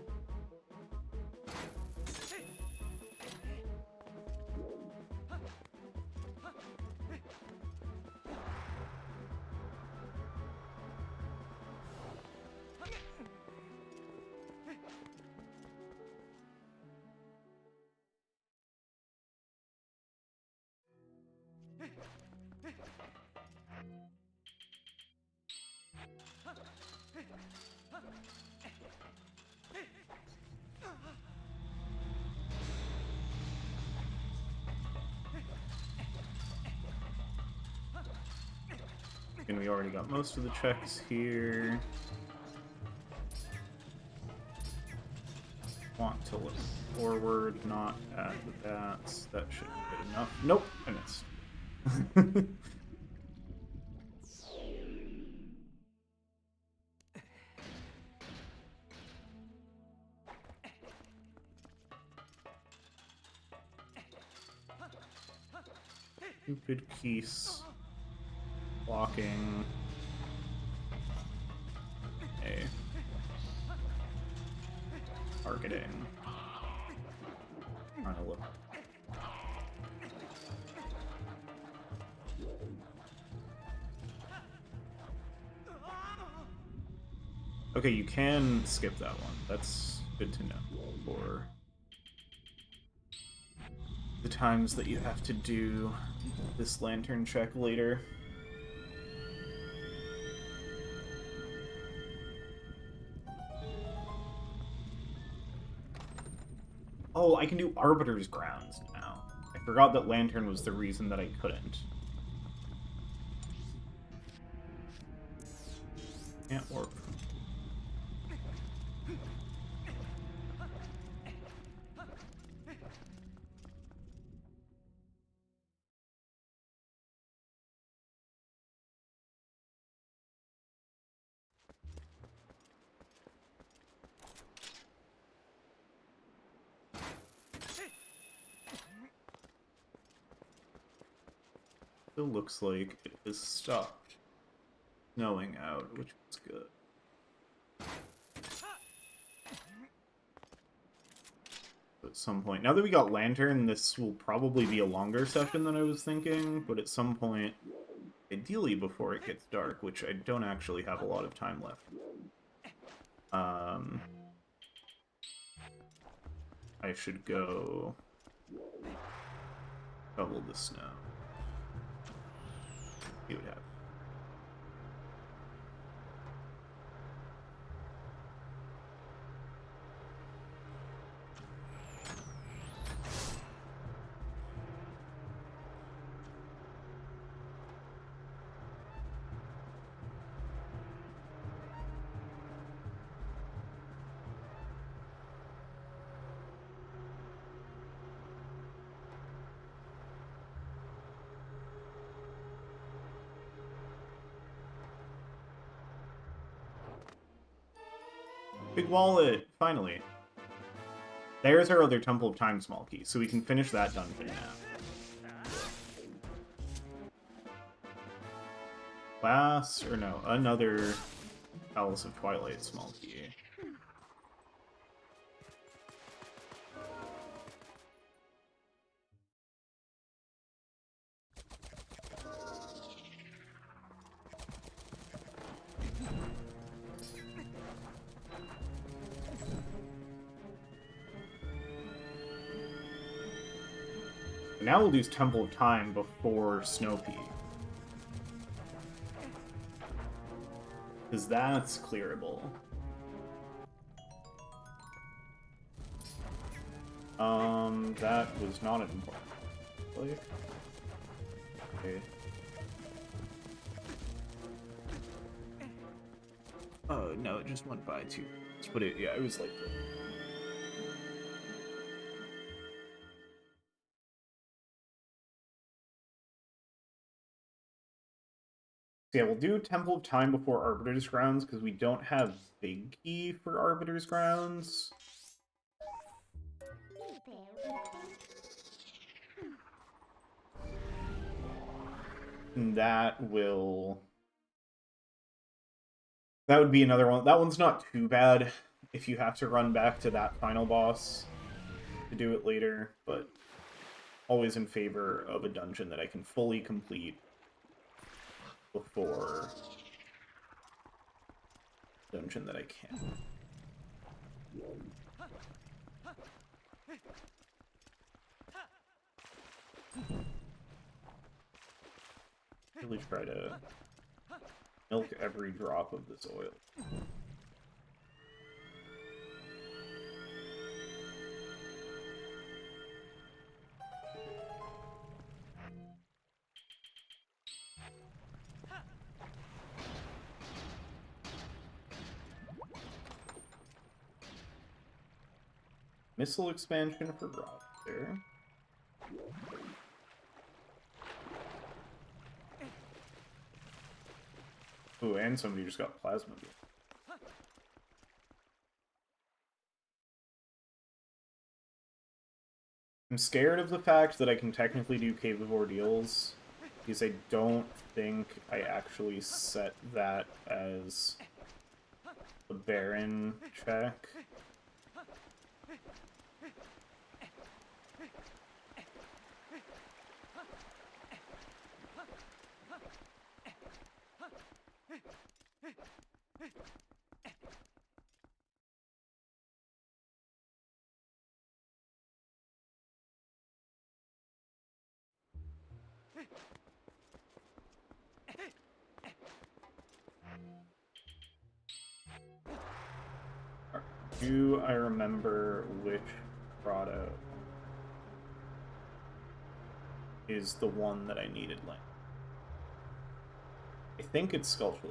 [SPEAKER 1] And we already got most of the checks here. Want to look forward, not at the bats. That should be good enough. Nope, I missed. Stupid keys. Blocking. A. Targeting. Trying to look. Okay, you can skip that one. That's good to know for the times that you have to do this lantern check later. Oh, I can do Arbiter's Grounds now. I forgot that Lantern was the reason that I couldn't. Can't warp. Still looks like it has stopped snowing out, which is good. At some point, now that we got Lantern, this will probably be a longer session than I was thinking, but at some point, ideally before it gets dark, which I don't actually have a lot of time left. I should go double the snow. See what happens. Big wallet! Finally. There's our other Temple of Time small key, so we can finish that dungeon now. Class, or no, another Palace of Twilight small key. Now we'll use Temple of Time before Snow Peak. Because that's clearable. That was not an important play. Okay. Oh, no, it just went by 2. But it, yeah, it was like... So yeah, we'll do Temple of Time before Arbiter's Grounds, because we don't have Big Key for Arbiter's Grounds. And that will... That would be another one. That one's not too bad. if you have to run back to that final boss to do it later, but always in favor of a dungeon that I can fully complete before dungeon that I can. Really try to milk every drop of this oil. Missile expansion for Rob there. Ooh, and somebody just got plasma beam. I'm scared of the fact that I can technically do Cave of Ordeals, because I don't think I actually set that as a Baron check. Do I remember which grotto is the one that I needed last? I think it's Sculpture.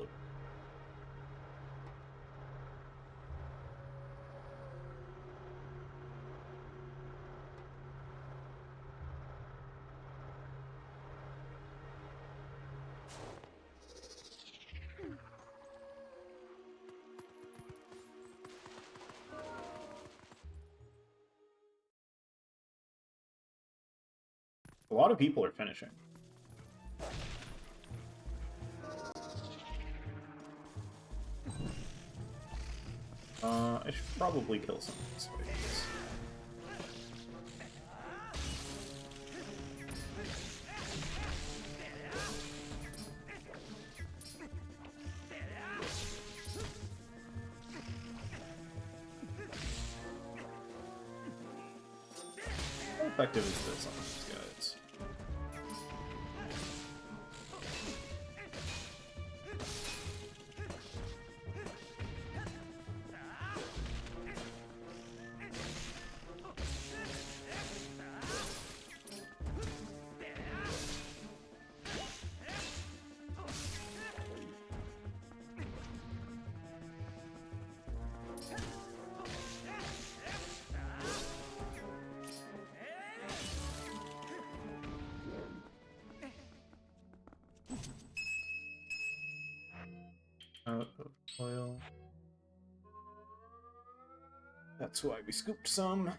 [SPEAKER 1] A lot of people are finishing. I should probably kill some of these spiders. How effective is this on these guys? Out of oil. That's why we scooped some.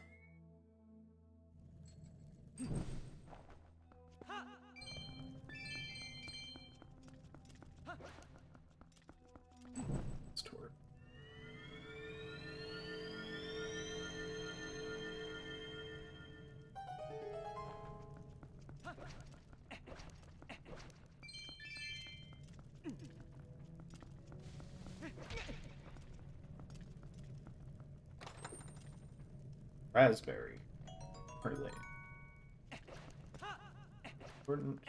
[SPEAKER 1] Let's torch. Raspberry. Really important.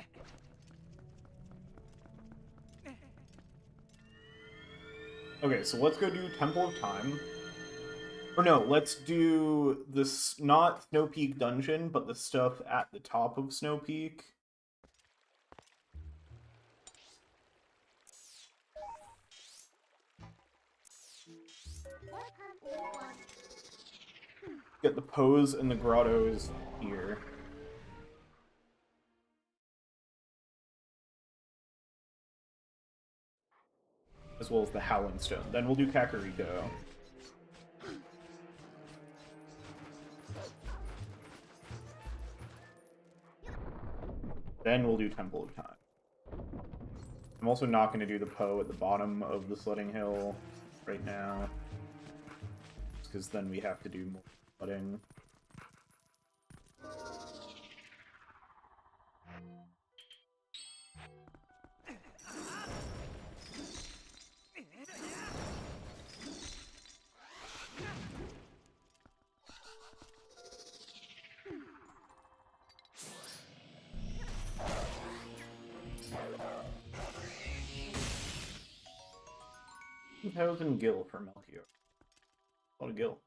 [SPEAKER 1] Okay, so let's go do Temple of Time. Or no, let's do this, not Snow Peak Dungeon, but the stuff at the top of Snow Peak. Get the pose and the grottos here. As well as the Howling Stone. Then we'll do Kakariko. Then we'll do Temple of Time. I'm also not going to do the Poe at the bottom of the Sledding Hill right now. because then we have to do more cutting. $2,000 gil for Melchior. A lot of gil.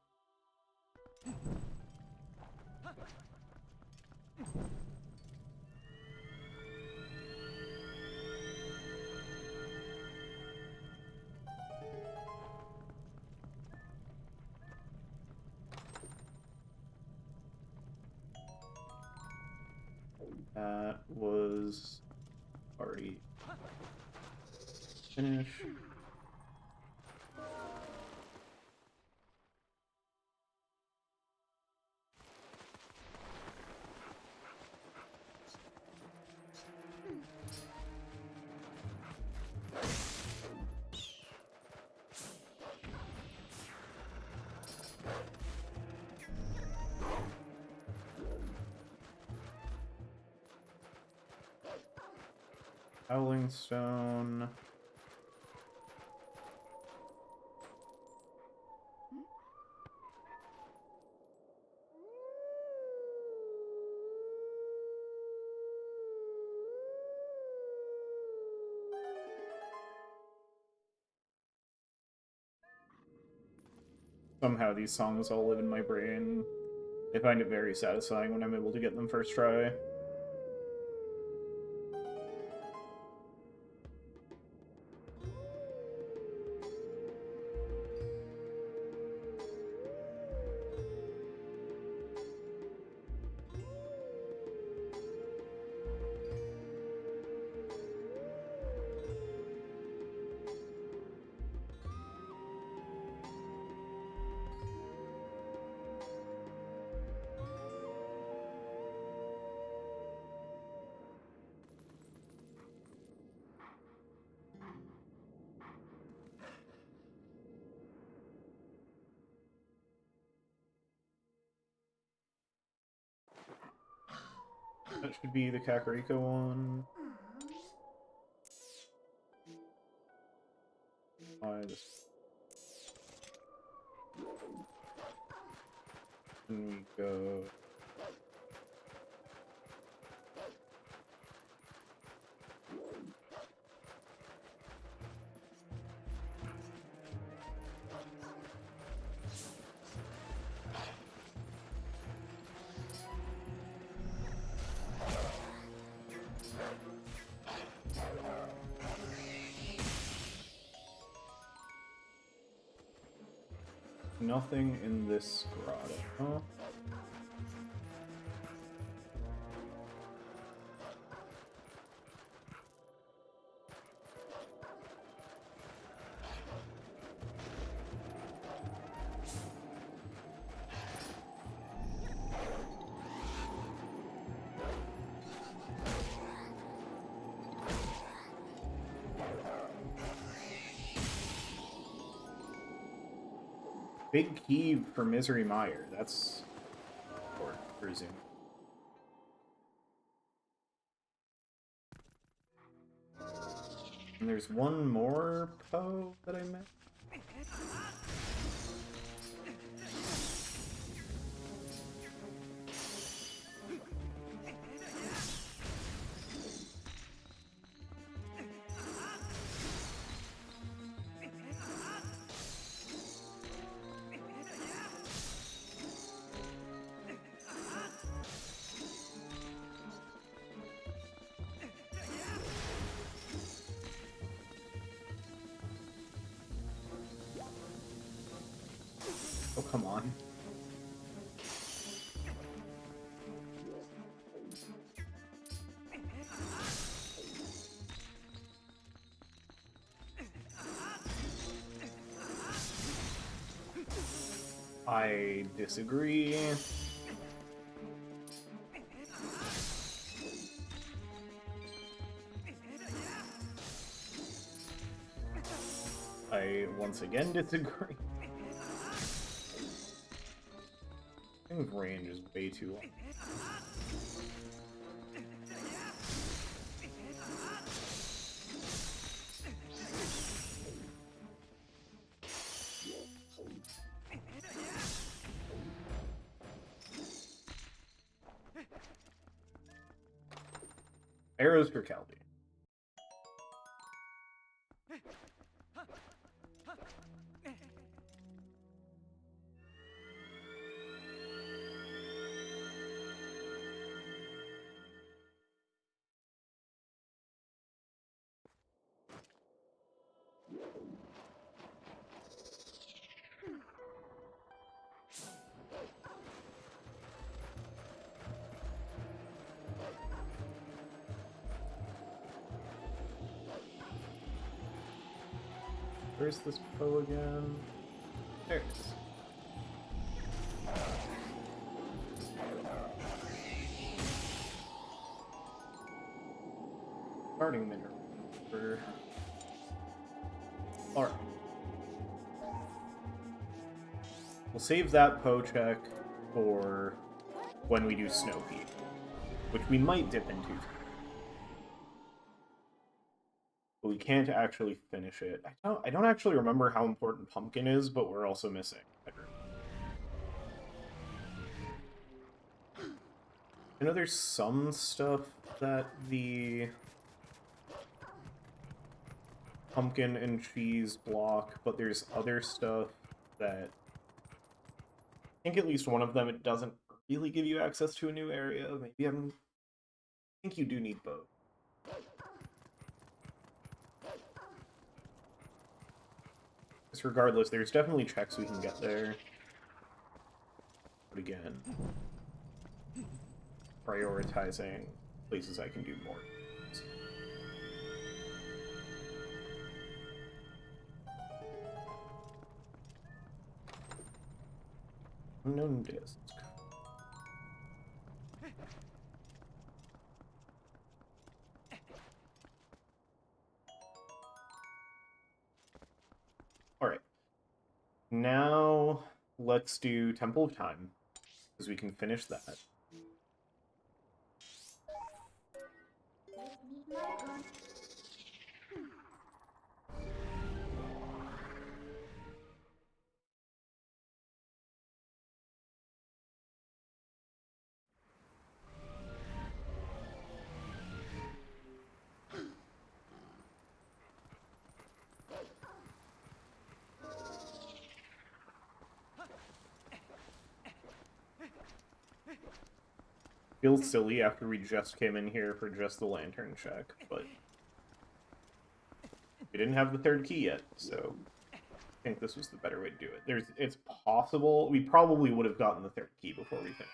[SPEAKER 1] That was already finished. Howling Stone. Somehow these songs all live in my brain. I find it very satisfying when I'm able to get them first try. That should be the Kakariko one. And we go. Nothing in this grotto, huh? Big key for Misery Mire. That's important, I presume. And there's one more Poe that I met. Oh, come on. I disagree. I once again disagree. His range is way too long. Arrows for Calvi. Where's this bow again? There it is. Starting mineral. Alright. We'll save that Poe check for when we do Snow Peak, which we might dip into. But we can't actually finish it. I don't actually remember how important Pumpkin is, but we're also missing Bedroom. I know there's some stuff that the Pumpkin and Cheese block, but there's other stuff that I think at least one of them it doesn't really give you access to a new area. Maybe I think you do need both. Regardless, there's definitely checks we can get there. But again, prioritizing places I can do more. Unknown disc. Alright. Now, let's do Temple of Time, because we can finish that. Feels silly after we just came in here for just the lantern check, but we didn't have the third key yet, so I think this was the better way to do it. It's possible we probably would have gotten the third key before we finished.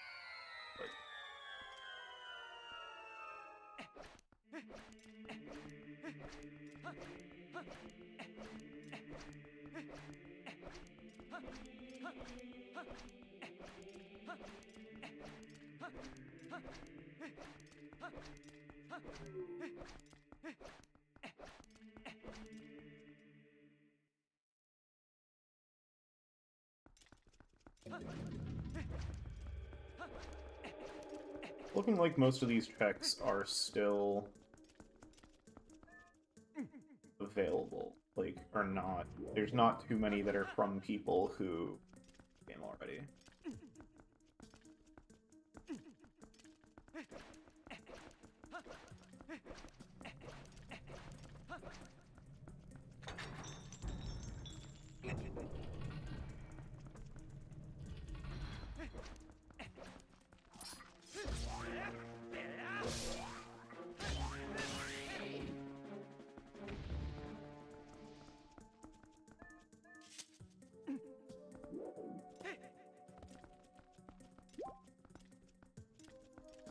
[SPEAKER 1] Looking like most of these checks are still available, like, are not. There's not too many that are from people who game already.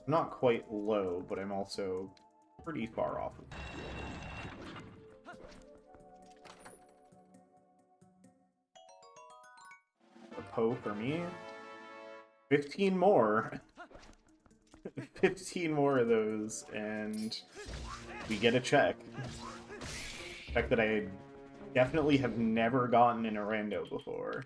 [SPEAKER 1] I'm not quite low, but I'm also pretty far off of it. A Poe for me? 15 more! 15 more of those, and we get a check. Check that I definitely have never gotten in a rando before.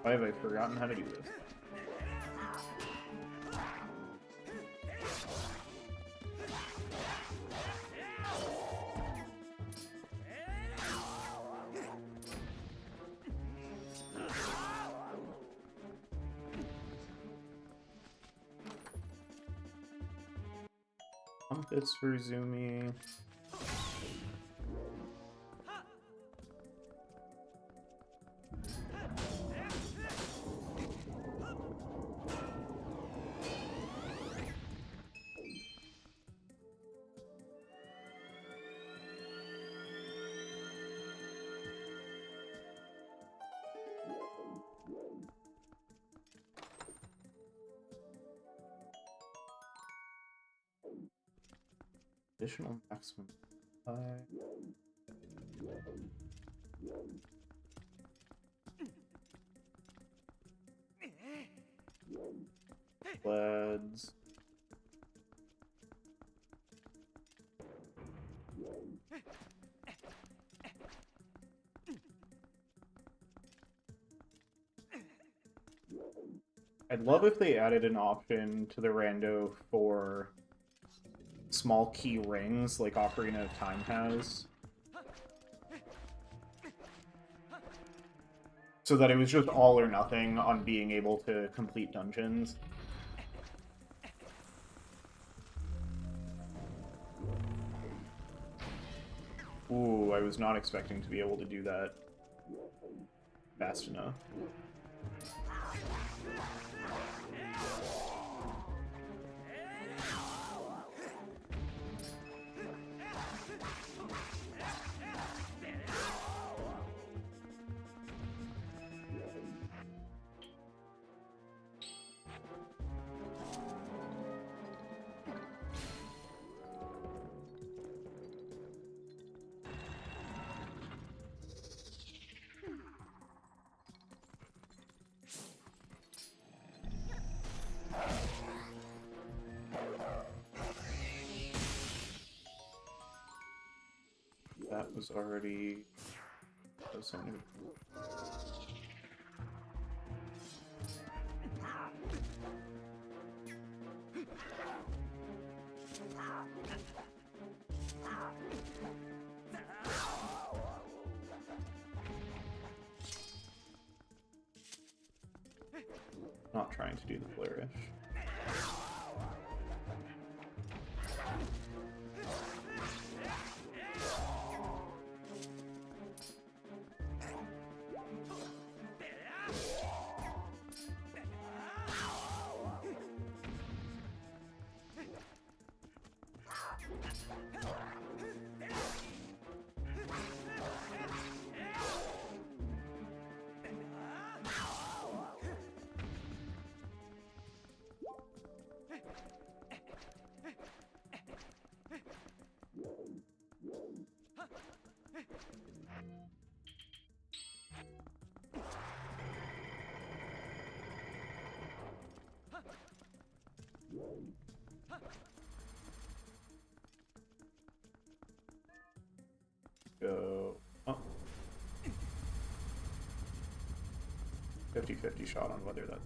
[SPEAKER 1] Why have I forgotten how to do this? Compass for Zumi. Additional maximum supply. Sleds. I'd love if they added an option to the rando for small key rings like Ocarina of Time has. So that it was just all or nothing on being able to complete dungeons. Ooh, I was not expecting to be able to do that fast enough. That was already... That was something. Not trying to do the flourish. Go. Oh. 50-50 shot on whether that...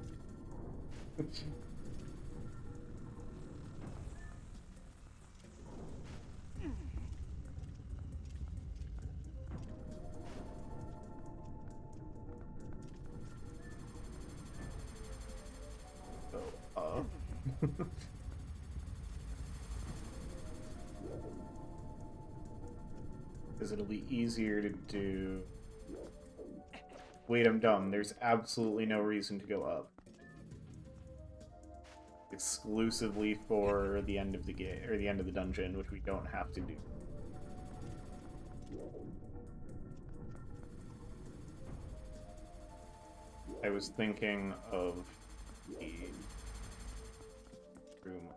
[SPEAKER 1] Because it'll be easier to do... Wait, I'm dumb. There's absolutely no reason to go up. Exclusively for the end of the game, or the end of the dungeon, which we don't have to do. I was thinking of the room.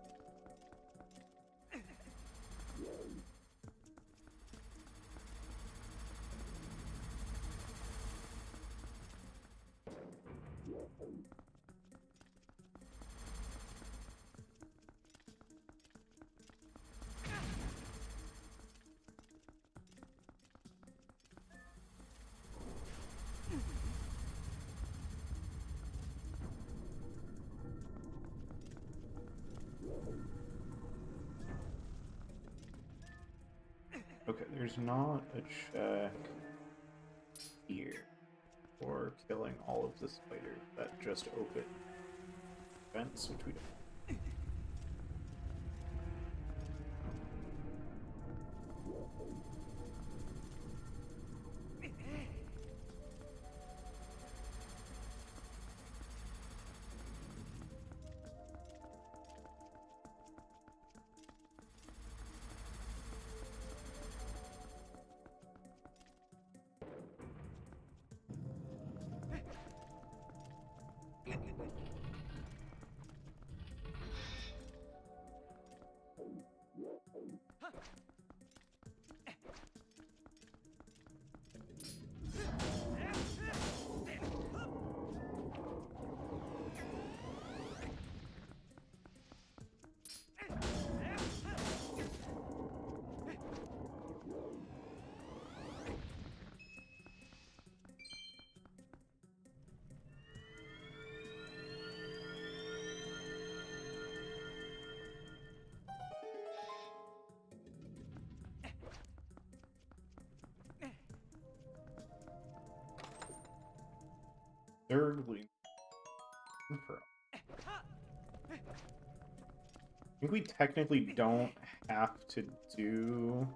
[SPEAKER 1] Okay, there's not a check here for killing all of the spiders that just open vents, which we don't. Thirdly, I think we technically don't have to do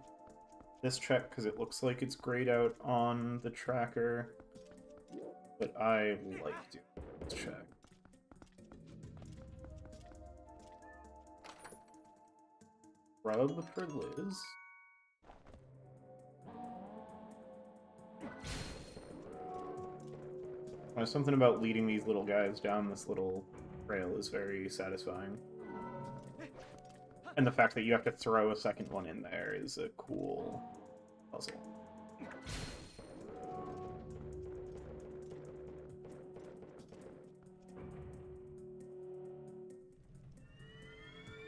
[SPEAKER 1] this check because it looks like it's grayed out on the tracker, but I like doing this check. Rub for Liz. Something about leading these little guys down this little trail is very satisfying. And the fact that you have to throw a second one in there is a cool puzzle.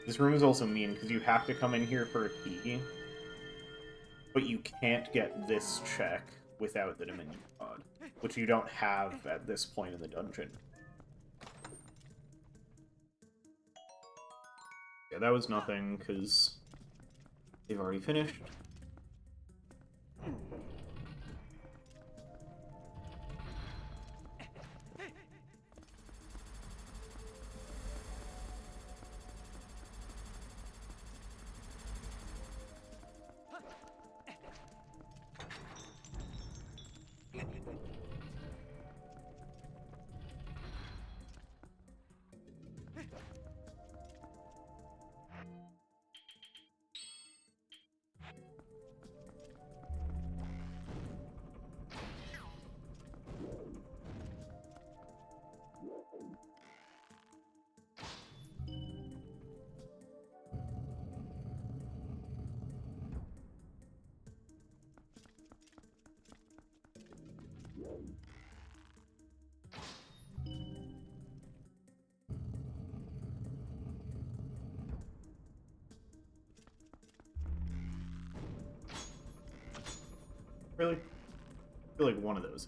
[SPEAKER 1] This room is also mean because you have to come in here for a key, but you can't get this check without the Dominion pod, which you don't have at this point in the dungeon. Yeah, that was nothing, because they've already finished. Really? I feel like one of those.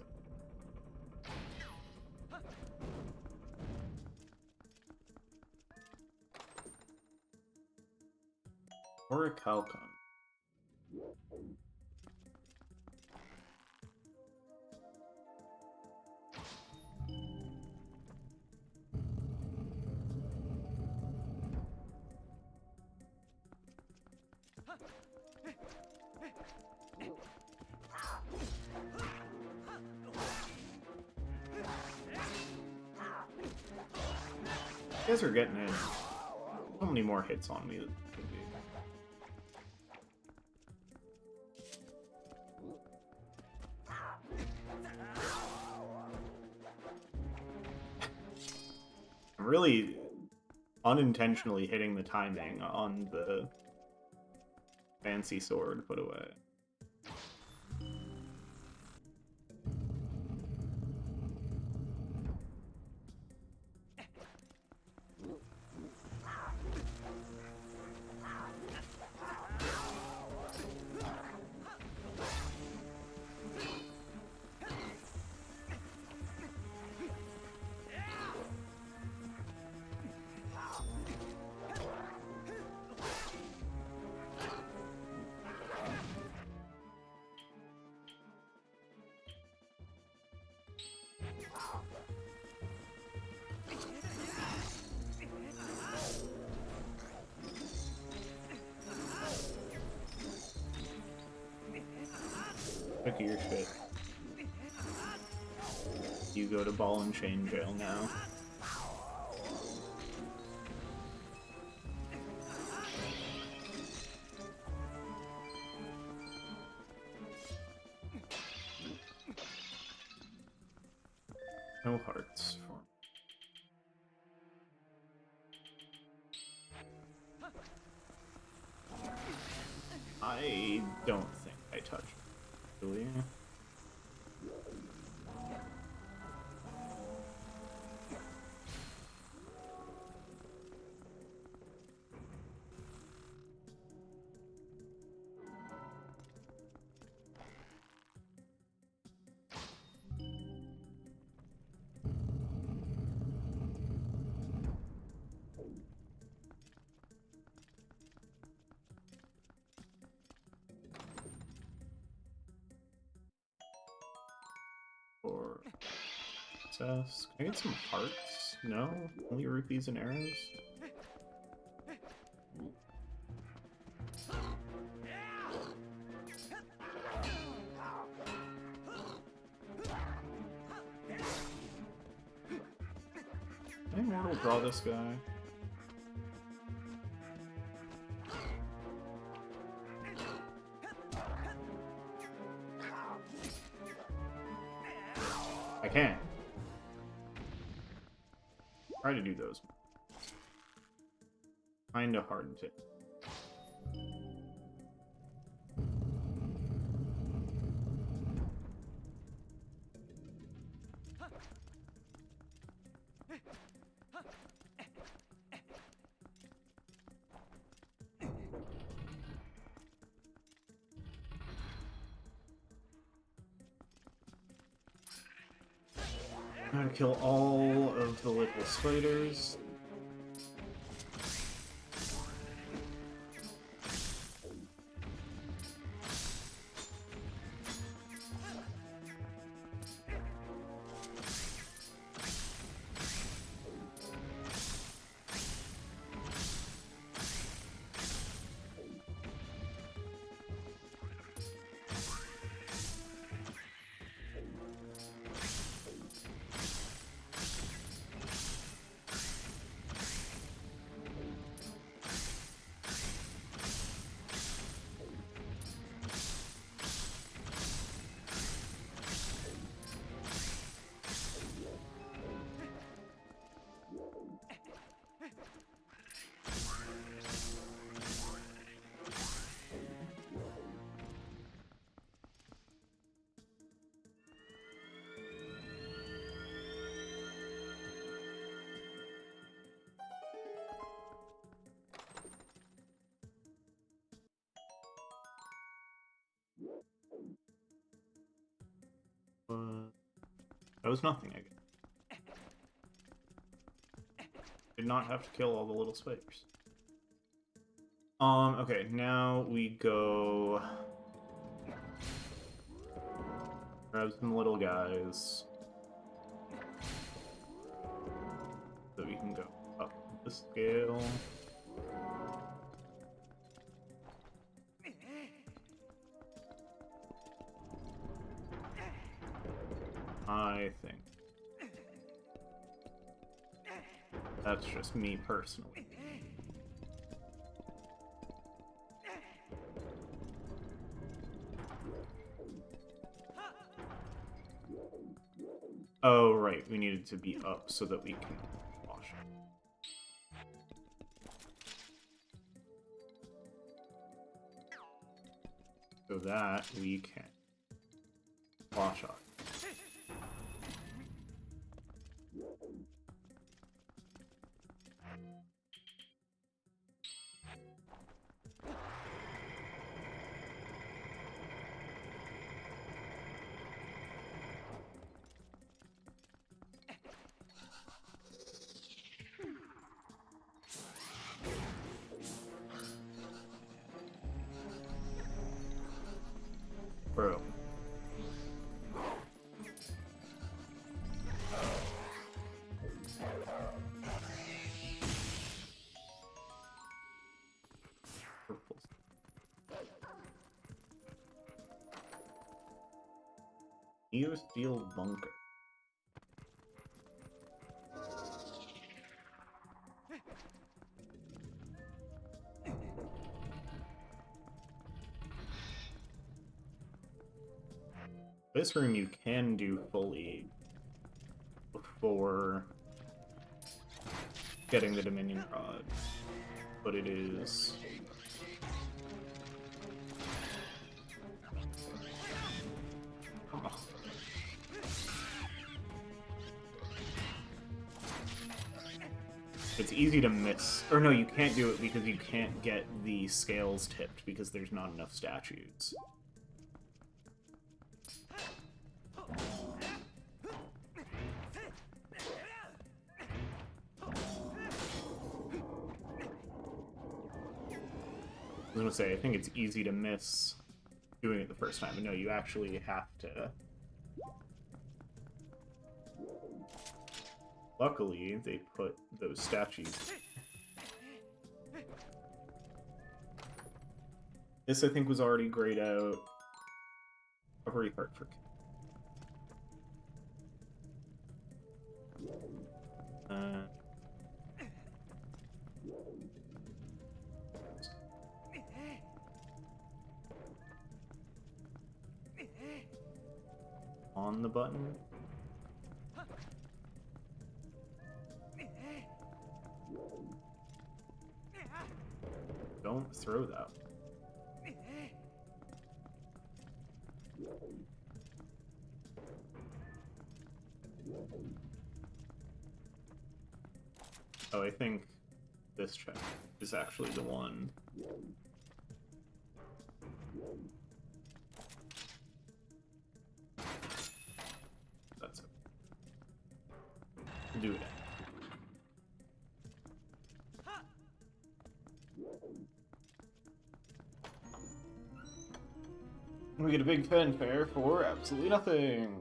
[SPEAKER 1] Or a Calcon. You guys are getting in. So many more hits on me. I'm really unintentionally hitting the timing on the fancy sword put away. Look at your shit. You go to ball and chain jail now. No hearts for me. I don't think I touched it, really. Or success. Can I get some hearts? No? Only rupees and arrows? Can I mortal draw this guy? I can. Try to do those. Kinda hard to. I'm gonna kill all of the little spiders. That was nothing, I guess. Did not have to kill all the little spiders. Okay, now we go... grab some little guys. So we can go up the scale. I think that's just me personally. Oh, right, we needed to be up so that we can wash it. So that we can wash off. Bro. Purple. Neo Steel Bunker. This room you can do fully before getting the Dominion Rod, but it is... Oh. It's easy to miss. Or no, you can't do it because you can't get the scales tipped because there's not enough statues. I was gonna say, I think it's easy to miss doing it the first time, but no, you actually have to. Luckily, they put those statues. This, I think, was already grayed out. Recovery part for on the button. Don't throw that. Oh, I think this check is actually the one. That's it. Do it. We get a big fanfare for absolutely nothing.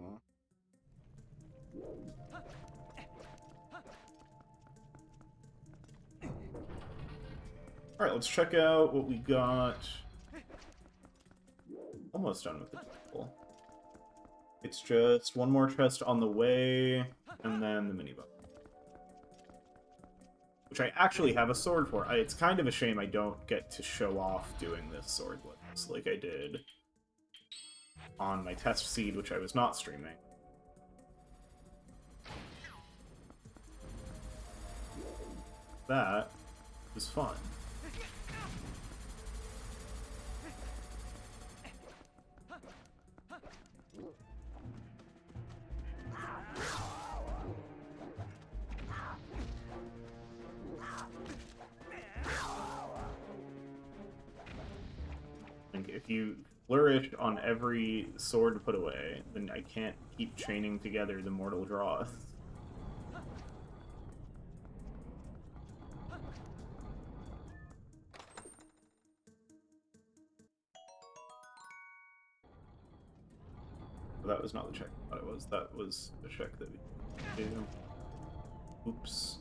[SPEAKER 1] Alright, let's check out what we got. Almost done with the temple. It's just one more chest on the way, and then the mini-boat. Which I actually have a sword for. It's kind of a shame I don't get to show off doing this swordless like I did on my test seed, which I was not streaming. That was fun. If you flourish on every sword to put away, then I can't keep chaining together the mortal draws. Well, that was not the check I thought it was. That was the check that we did. Oops.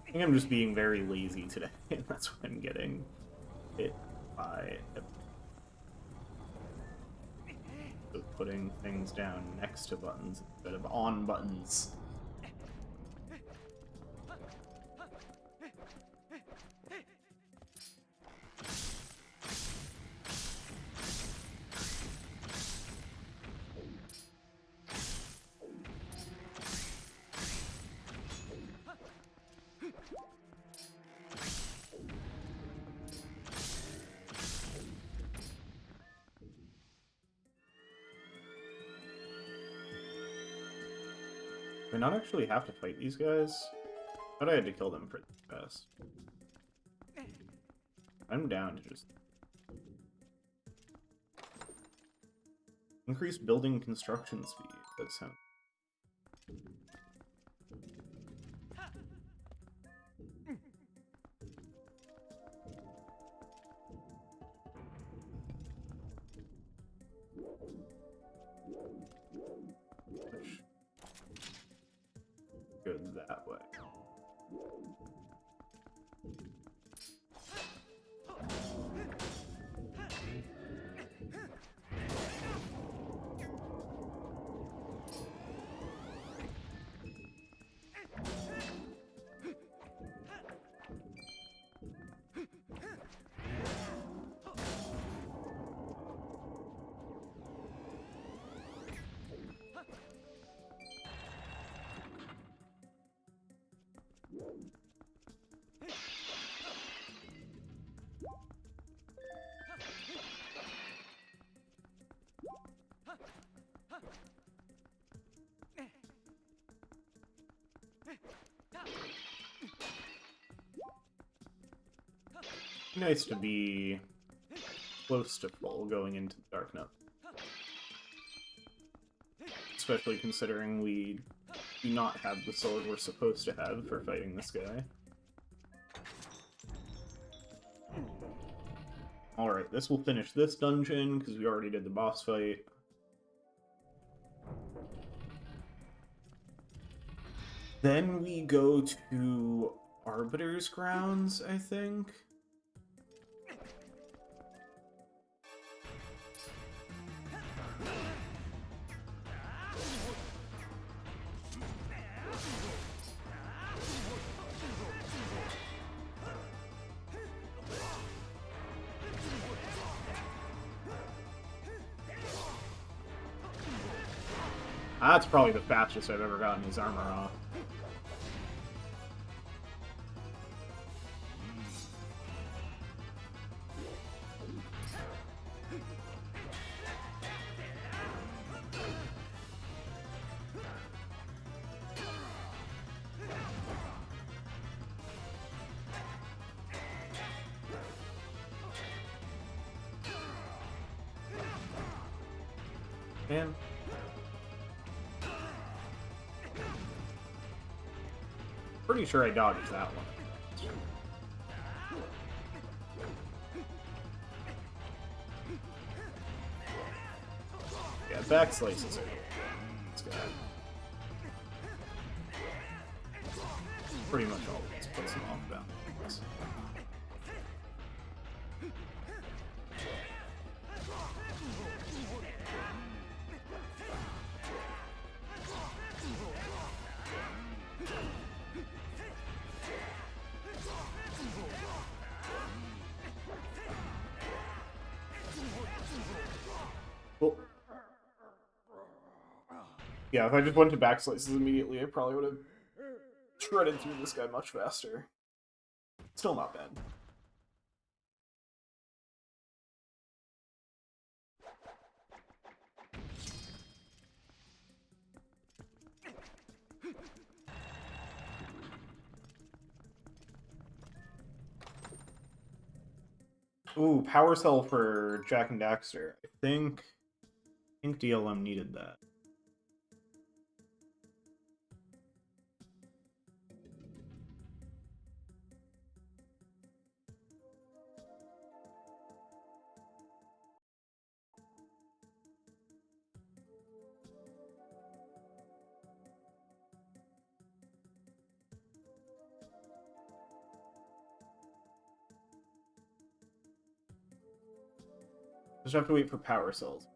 [SPEAKER 1] I think I'm just being very lazy today, and that's why I'm getting hit by putting things down next to buttons instead of on buttons. Do I not actually have to fight these guys? I thought I had to kill them pretty fast. I'm down to just... increase building construction speed. That sounds... go that way. Nice to be close to full going into the Dark Note. Especially considering we do not have the sword we're supposed to have for fighting this guy. Alright, this will finish this dungeon, because we already did the boss fight. Then we go to Arbiter's Grounds, I think? That's probably the fastest I've ever gotten his armor off. Man. Pretty sure I dodged that one. Yeah, back slices are this guy. Pretty much always puts him off balance. Well, yeah, if I just went to back slices immediately, I probably would have shredded through this guy much faster. Still not bad. Ooh, power cell for Jack and Daxter. I think DLM needed that. Just have to wait for power cells.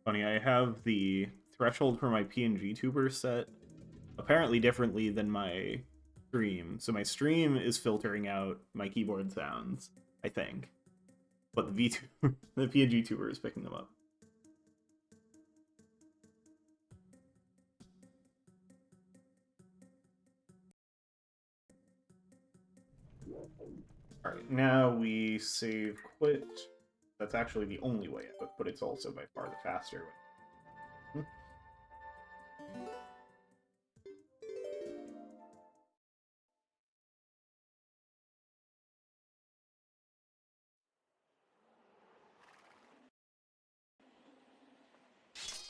[SPEAKER 1] Funny, I have the threshold for my PNG tuber set apparently differently than my stream. So my stream is filtering out my keyboard sounds, I think. But the the PNG tuber is picking them up. Alright, now we save quit. That's actually the only way out, but it's also by far the faster way.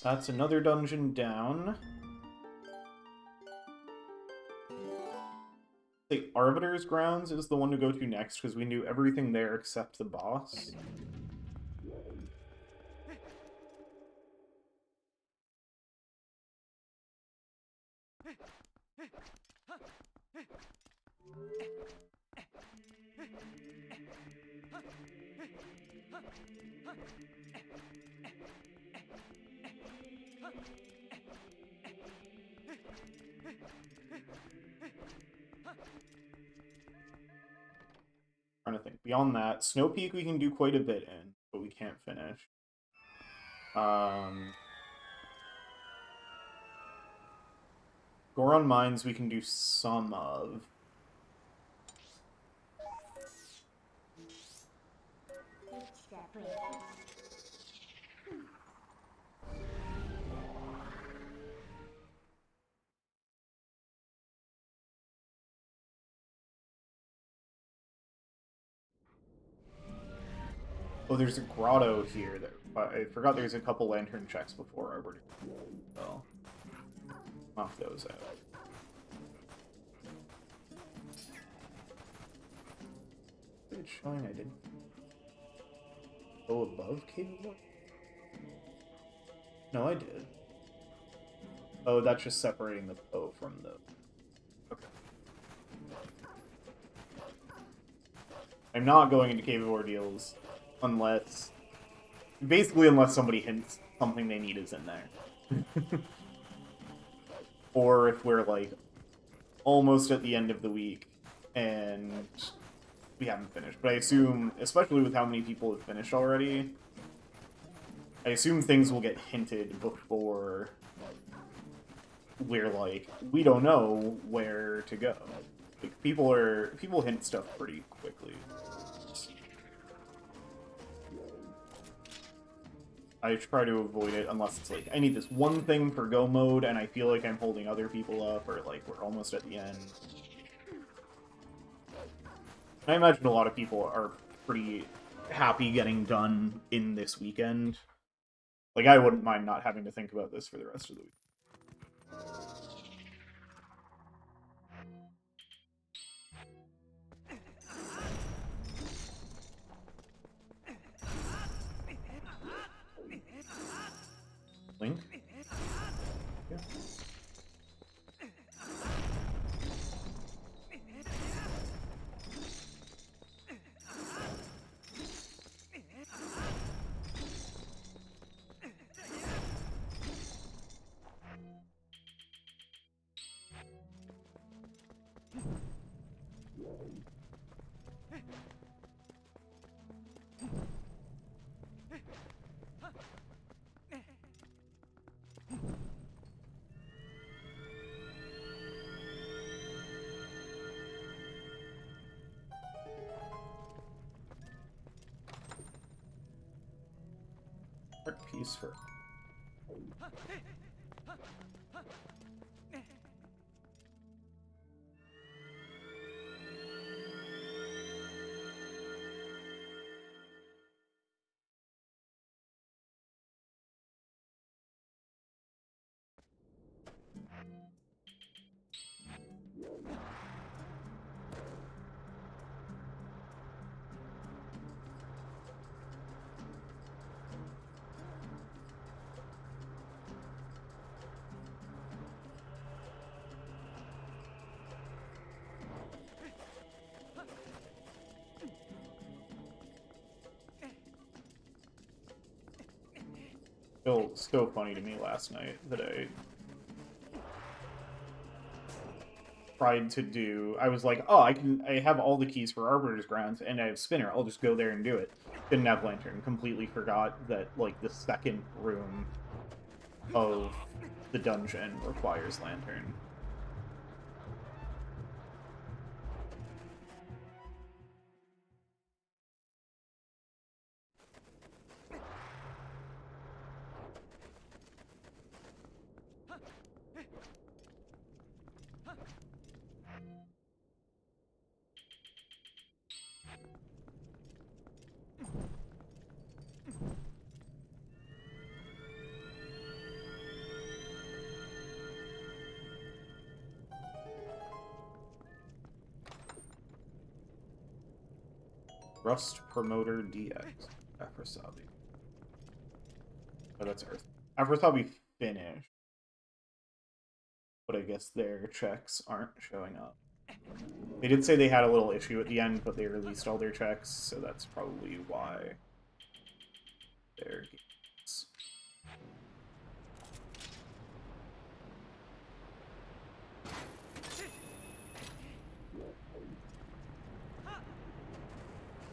[SPEAKER 1] That's another dungeon down. The Arbiter's Grounds is the one to go to next, because we knew everything there except the boss. Trying to think. Beyond that, Snow Peak we can do quite a bit in, but we can't finish. Goron Mines we can do some of. Oh, there's a grotto here. I forgot there's a couple lantern checks before Arbiter. So, knock those out. It's showing I did. Oh, above capable? No, I did. Oh, that's just separating the O from the... Okay. I'm not going into Cave of Ordeals unless... Basically, unless somebody hints something they need is in there. Or if we're, like, almost at the end of the week and we haven't finished. But I assume, especially with how many people have finished already, I assume things will get hinted before we're like, we don't know where to go. Like, people hint stuff pretty quickly. I try to avoid it unless it's like, I need this one thing for go mode and I feel like I'm holding other people up, or like we're almost at the end. I imagine a lot of people are pretty happy getting done in this weekend. Like, I wouldn't mind not having to think about this for the rest of the week. Link? Yeah. Art piece for... Still funny to me last night that I tried to do. I was like, oh, I have all the keys for Arbiter's Grounds, and I have Spinner. I'll just go there and do it. Didn't have Lantern. Completely forgot that, like, the second room of the dungeon requires Lantern. Rust Promoter DX. Afrosabi. Oh, that's Earth. Afrosabi finished. But I guess their checks aren't showing up. They did say they had a little issue at the end, but they released all their checks, so that's probably why their games.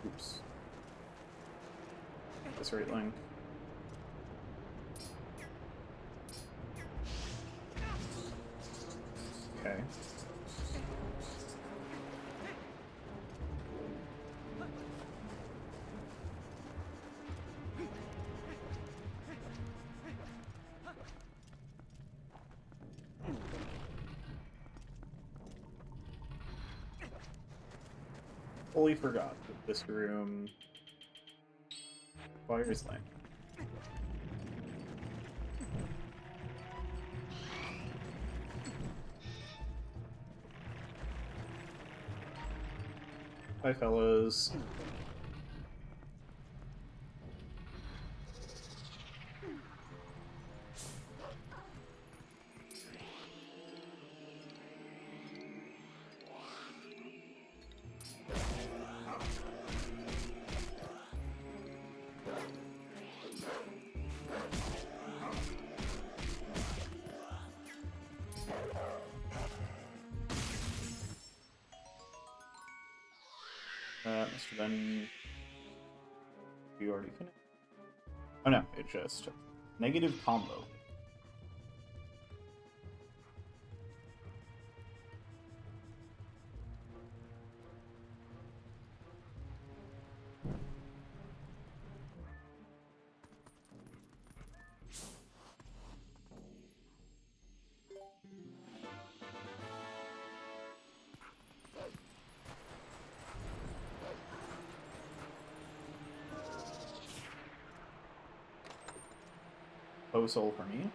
[SPEAKER 1] Oops. That's right, Link. Okay. Fully forgot that this room requires Link. Hi, fellas. Mr. Ben, you already finished? Oh no, it's just negative combo. Soul for me.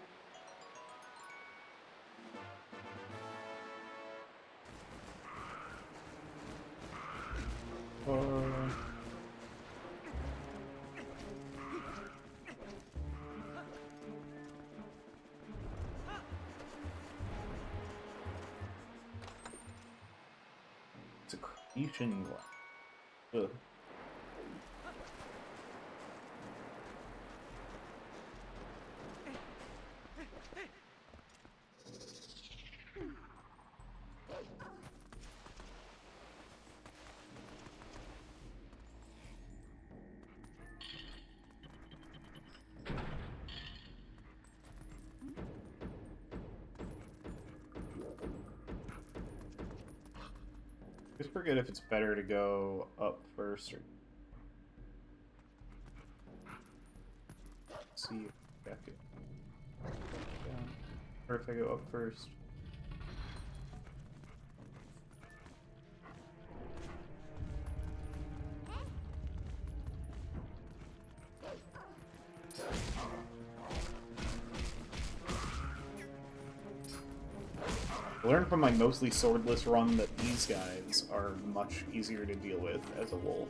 [SPEAKER 1] It's a creation one. Ugh. I just forget if it's better to go up first or see if back it down. Or if I go up first. I learned from my mostly swordless run that these guys are much easier to deal with as a wolf.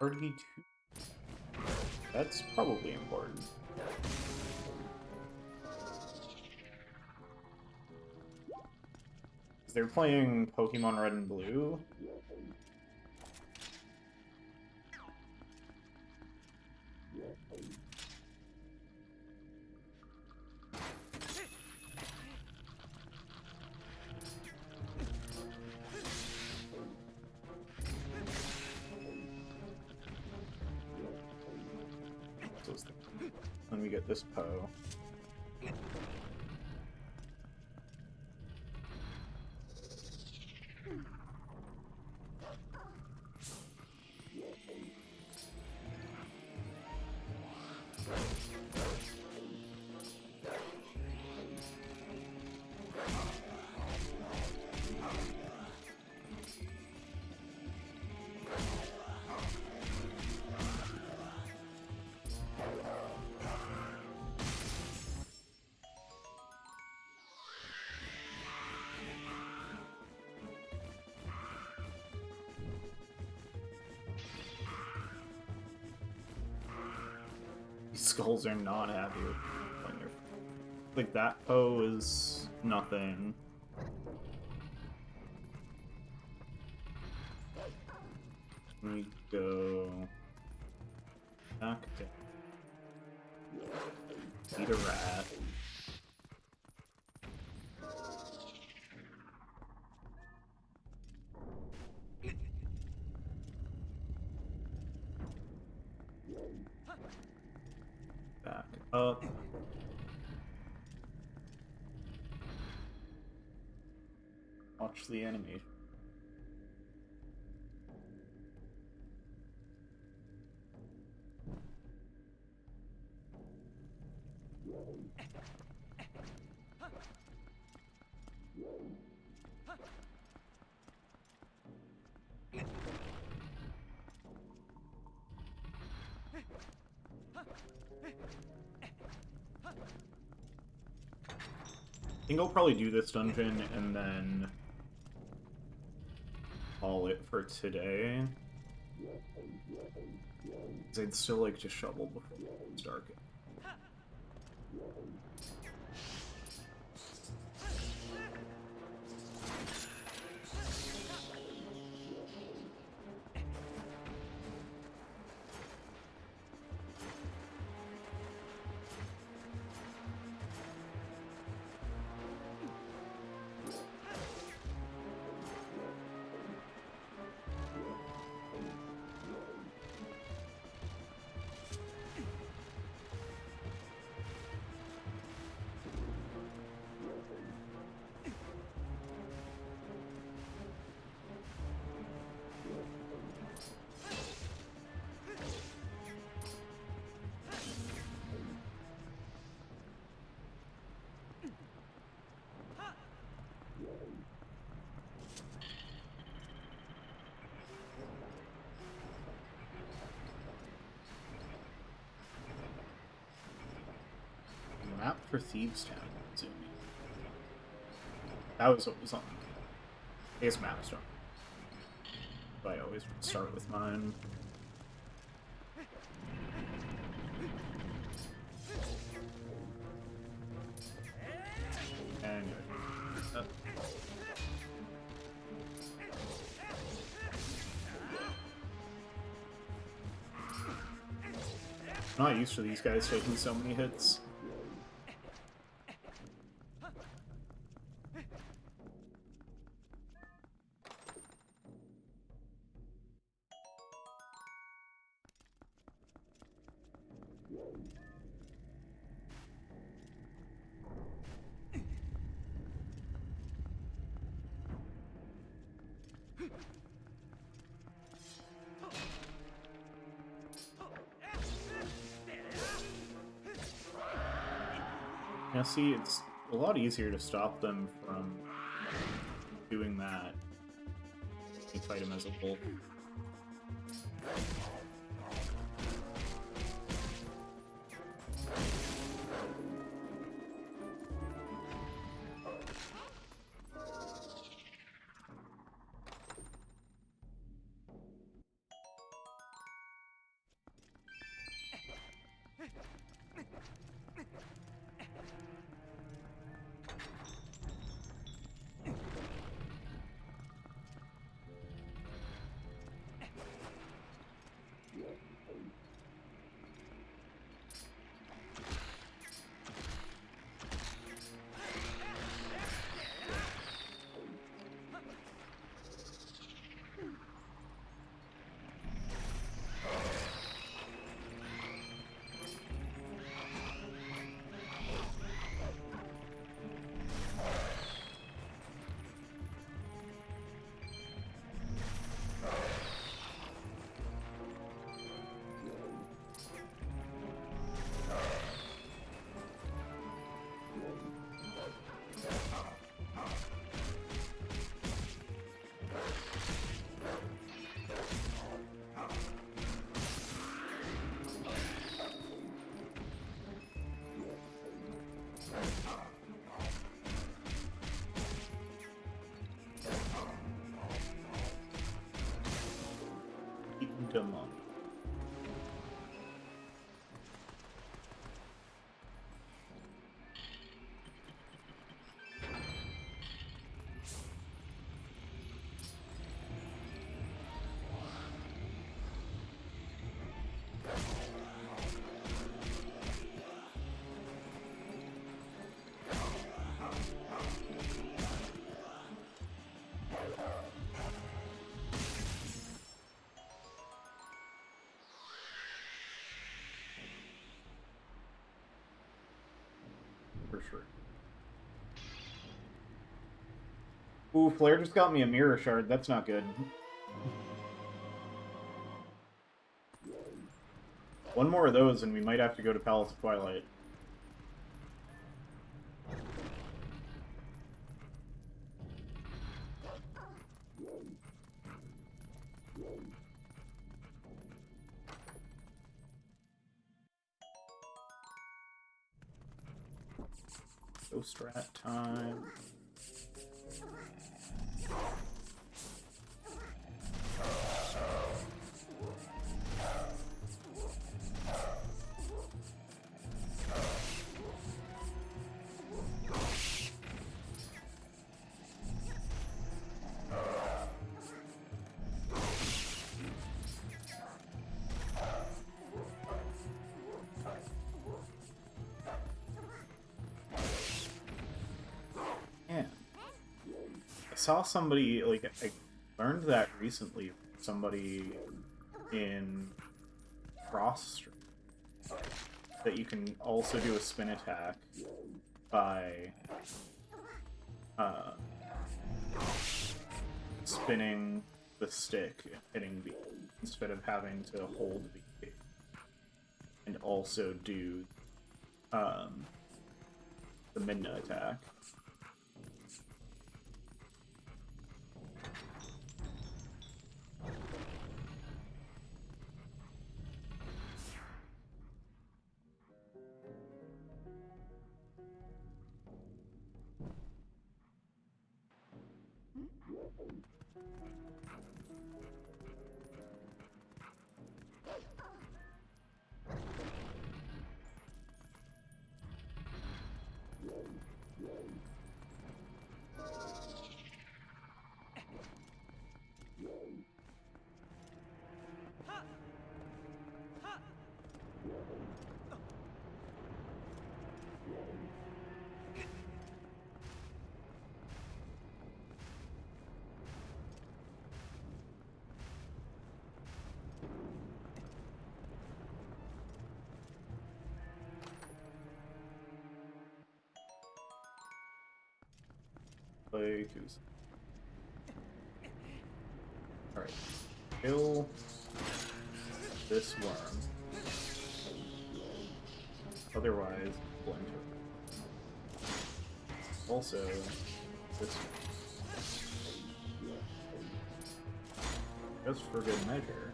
[SPEAKER 1] RD2. That's probably important. They're playing Pokemon Red and Blue. When we get this Poe.
[SPEAKER 2] Skulls are not happy with when they're... Like, that foe is nothing. Let me go back to eat a rat. Back up. Watch the animation. I think I'll probably do this dungeon and then call it for today. Because I'd still like to shovel before it's dark. Map for Thieves Town. Zoom in. That was what was on. I guess maps don't. But I always start with mine. Anyway. I'm not used to these guys taking so many hits. Now see, it's a lot easier to stop them from doing that. You fight him as a wolf. for sure. Ooh, Flare just got me a mirror shard. That's not good. One more of those and we might have to go to Palace of Twilight. Ghost Rat time. Saw somebody, like, I learned that recently, somebody in Cross that you can also do a spin attack by spinning the stick and hitting B instead of having to hold B, and also do the Midna attack. Play Goose. Alright. Kill this worm. Otherwise, blend her. Also, this one. Just for good measure.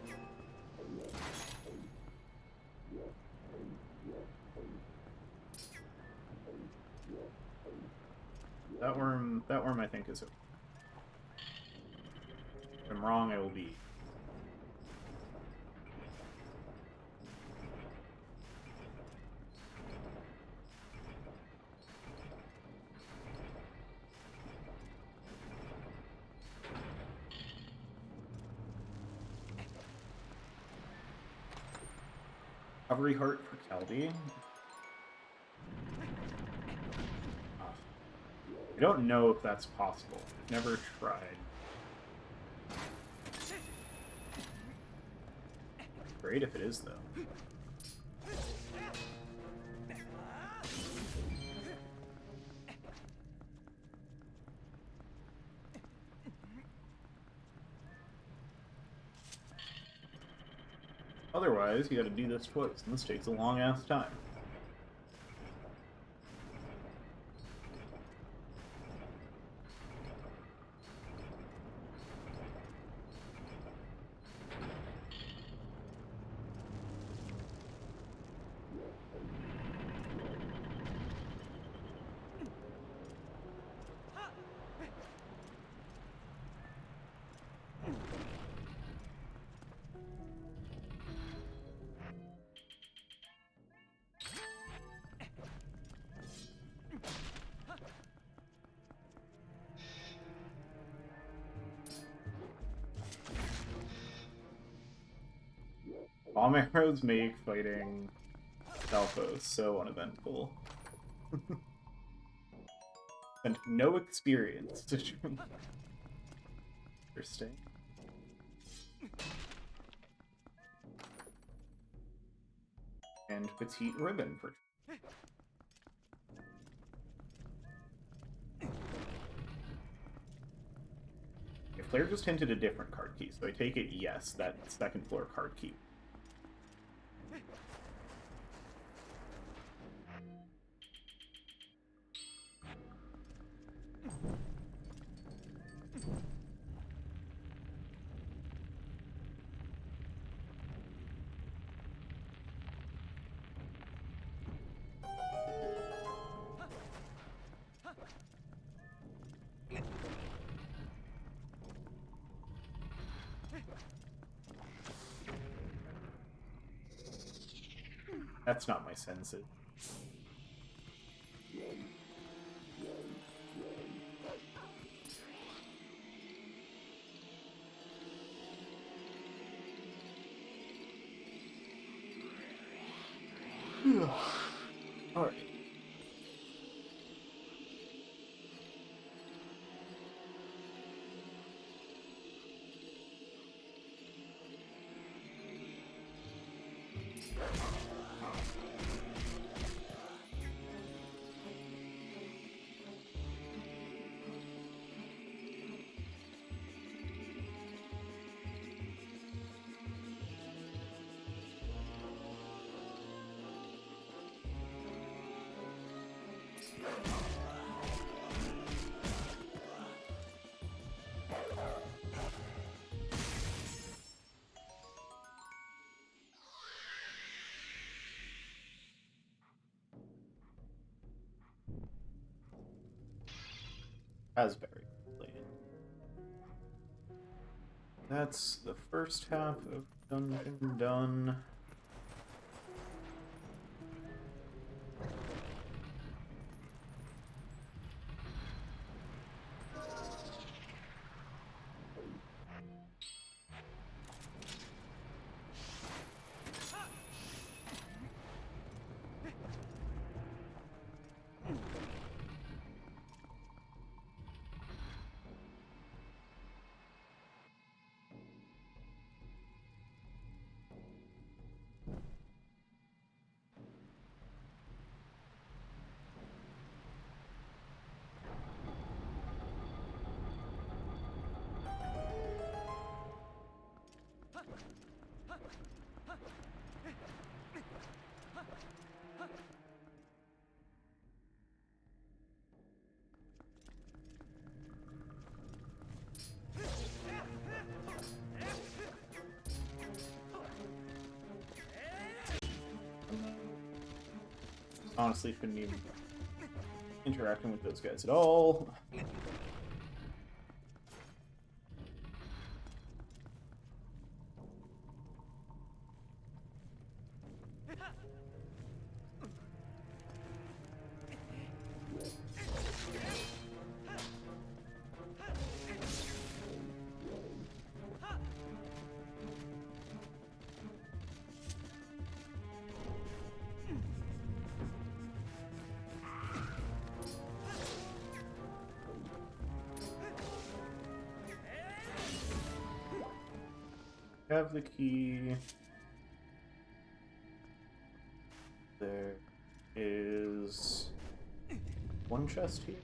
[SPEAKER 2] That worm I think is okay. If I'm wrong, I will be. Recovery Heart for Caldi. I don't know if that's possible. I've never tried. Great if it is, though. Otherwise, you gotta do this twice, and this takes a long-ass time. Bomb arrows make fighting Valpo so uneventful. And no experience. Interesting. And petite ribbon for. Claire just hinted a different card key, so I take it yes, that second floor card key. That's not my senses. Alright. Raspberry. That's the first half of dungeon done. Honestly, couldn't even interacting with those guys at all. Have the key. There is one chest here.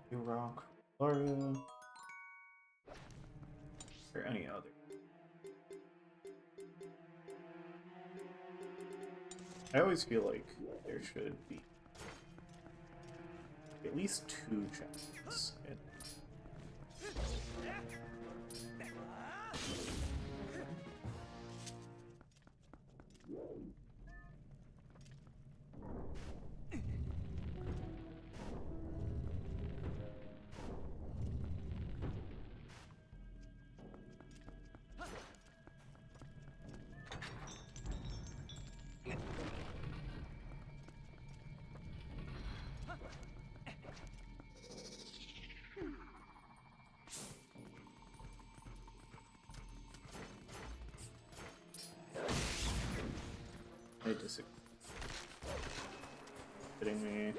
[SPEAKER 2] New rock, Laria. Or any other. I always feel like there should be at least 2 chests. I disagree. Kidding me?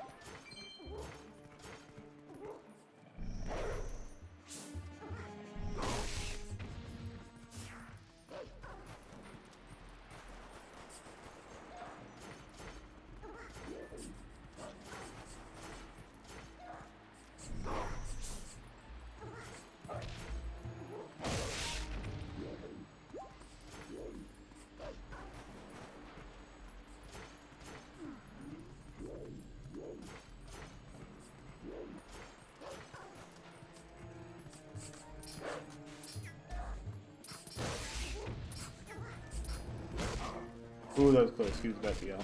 [SPEAKER 2] Ooh, that was close. He was about to yell.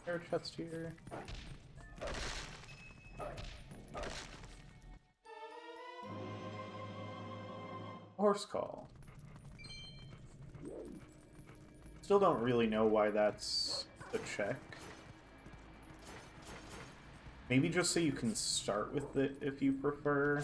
[SPEAKER 2] Air chest here. Horse call. Still don't really know why that's a check. Maybe just so you can start with it if you prefer.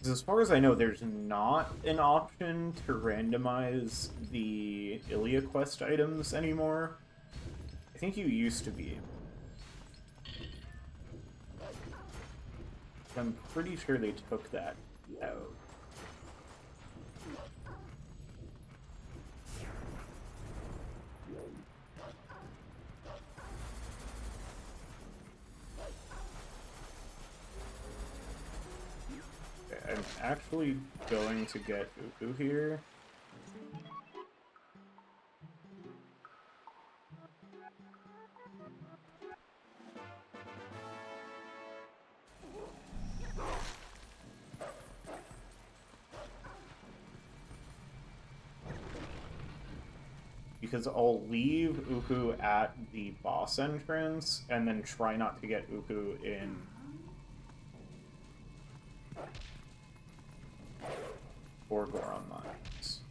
[SPEAKER 2] As far as I know, there's not an option to randomize the Ilia quest items anymore. I think you used to be. I'm pretty sure they took that out. Okay, I'm actually going to get Uku here. Because I'll leave Uku at the boss entrance, and then try not to get Uku in Gorgoron Mines.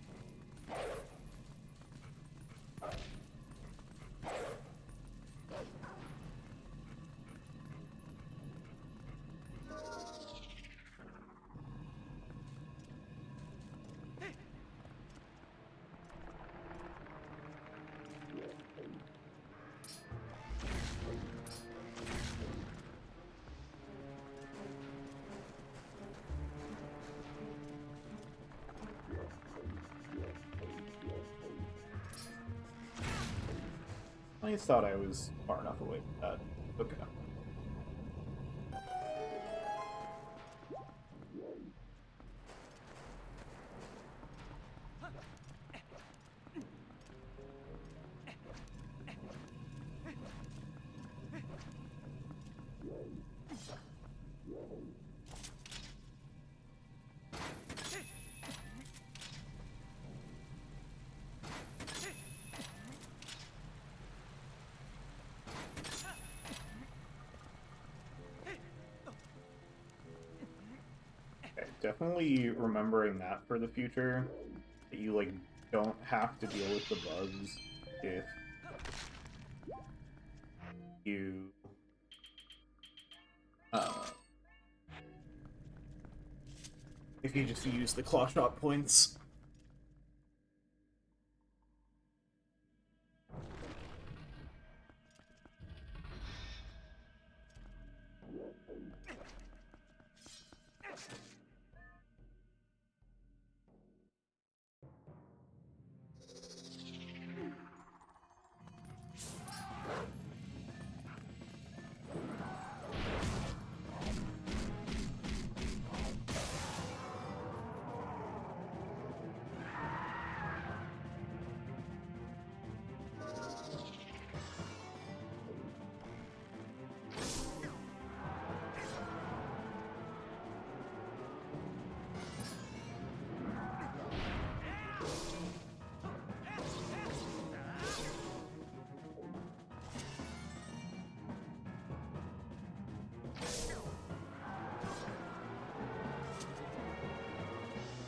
[SPEAKER 2] I just thought I was far enough away from that. Okay. Definitely remembering that for the future, that you, like, don't have to deal with the bugs if you just use the claw shot points.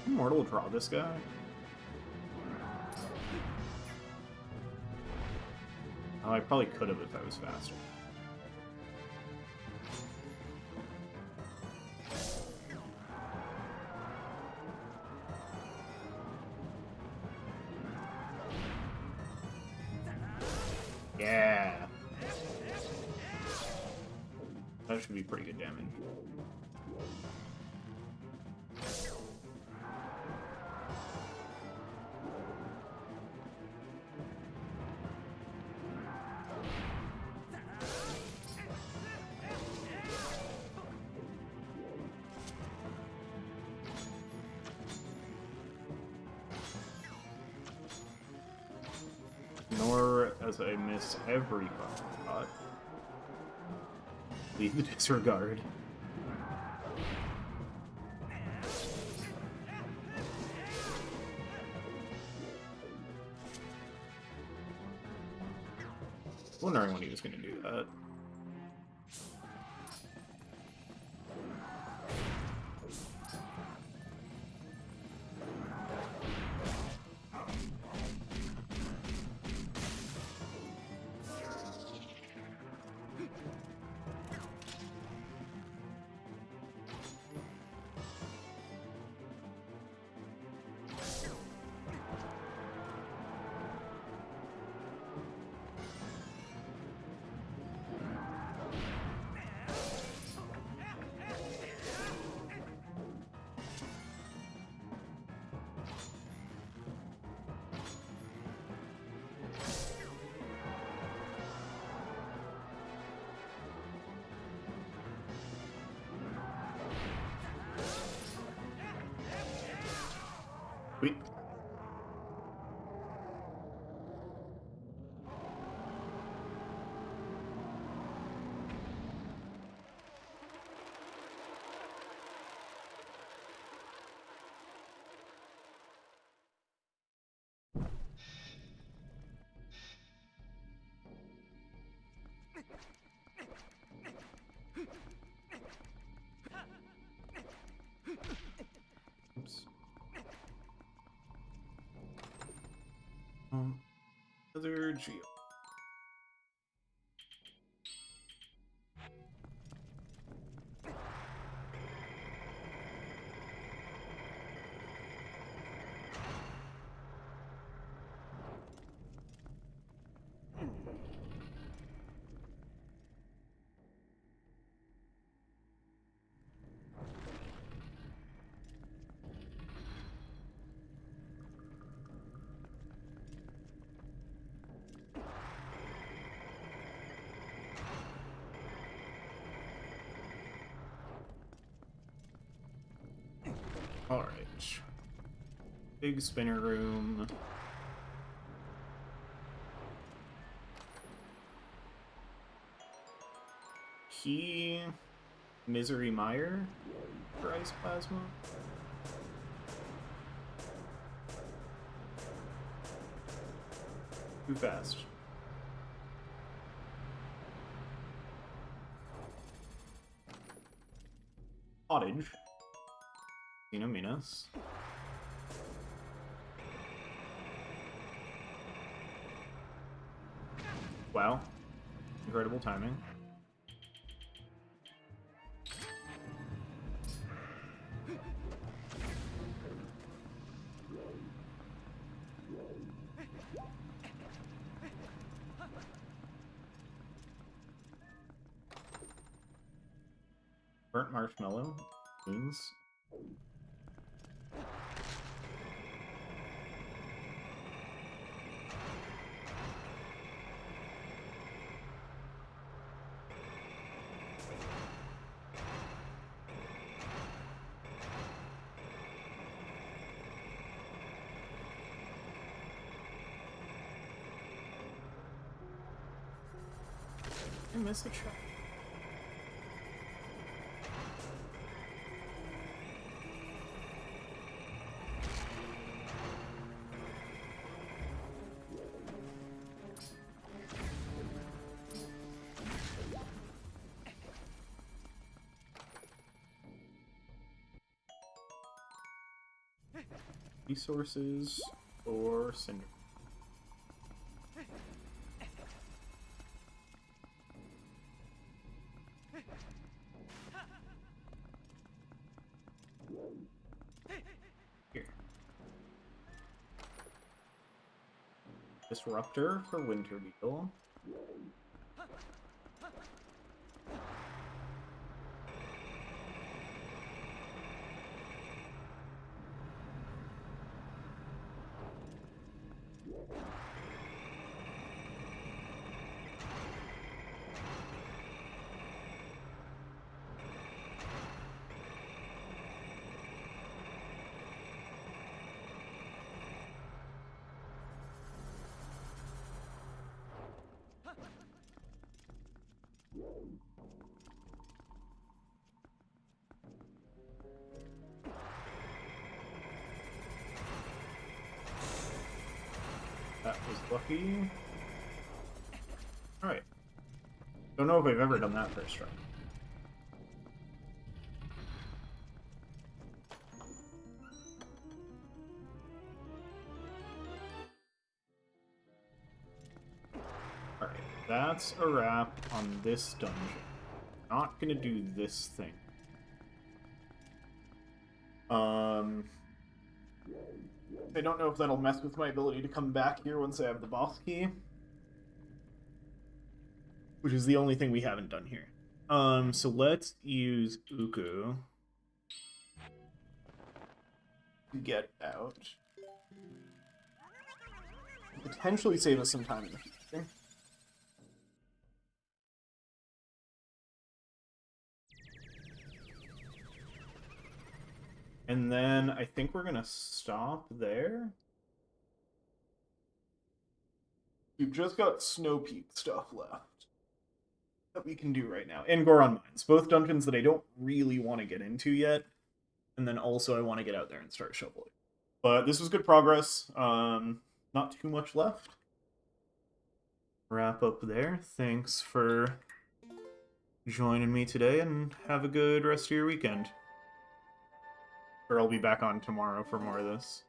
[SPEAKER 2] Immortal draw this guy? Oh, I probably could have if I was faster. Yeah. That should be pretty good damage. Nor as I miss every fucking shot. Leave the disregard. Wondering when he was going to do that. Sweet. Oops. Other geo. Alright. Big spinner room. Key Misery Mire for Ice Plasma. Too fast. Cottage. Minas. Wow. Incredible timing. Burnt marshmallow. Beans. I miss a trap. Resources or cinder. Here. Disruptor for Winter Beetle. was lucky. Alright. Don't know if I've ever done that first try. Alright, that's a wrap on this dungeon. Not gonna do this thing. I don't know if that'll mess with my ability to come back here once I have the boss key.
[SPEAKER 1] Which is the only thing we haven't done here. So let's use Uku to get out. Potentially save us some time in the future.
[SPEAKER 2] And then I think we're gonna stop there.
[SPEAKER 1] We've just got Snow Peak stuff left that we can do right now. And Goron Mines. Both dungeons that I don't really want to get into yet. And then also I want to get out there and start shoveling. But this was good progress. Not too much left. Wrap up there. Thanks for joining me today, and have a good rest of your weekend. Or I'll be back on tomorrow for more of this.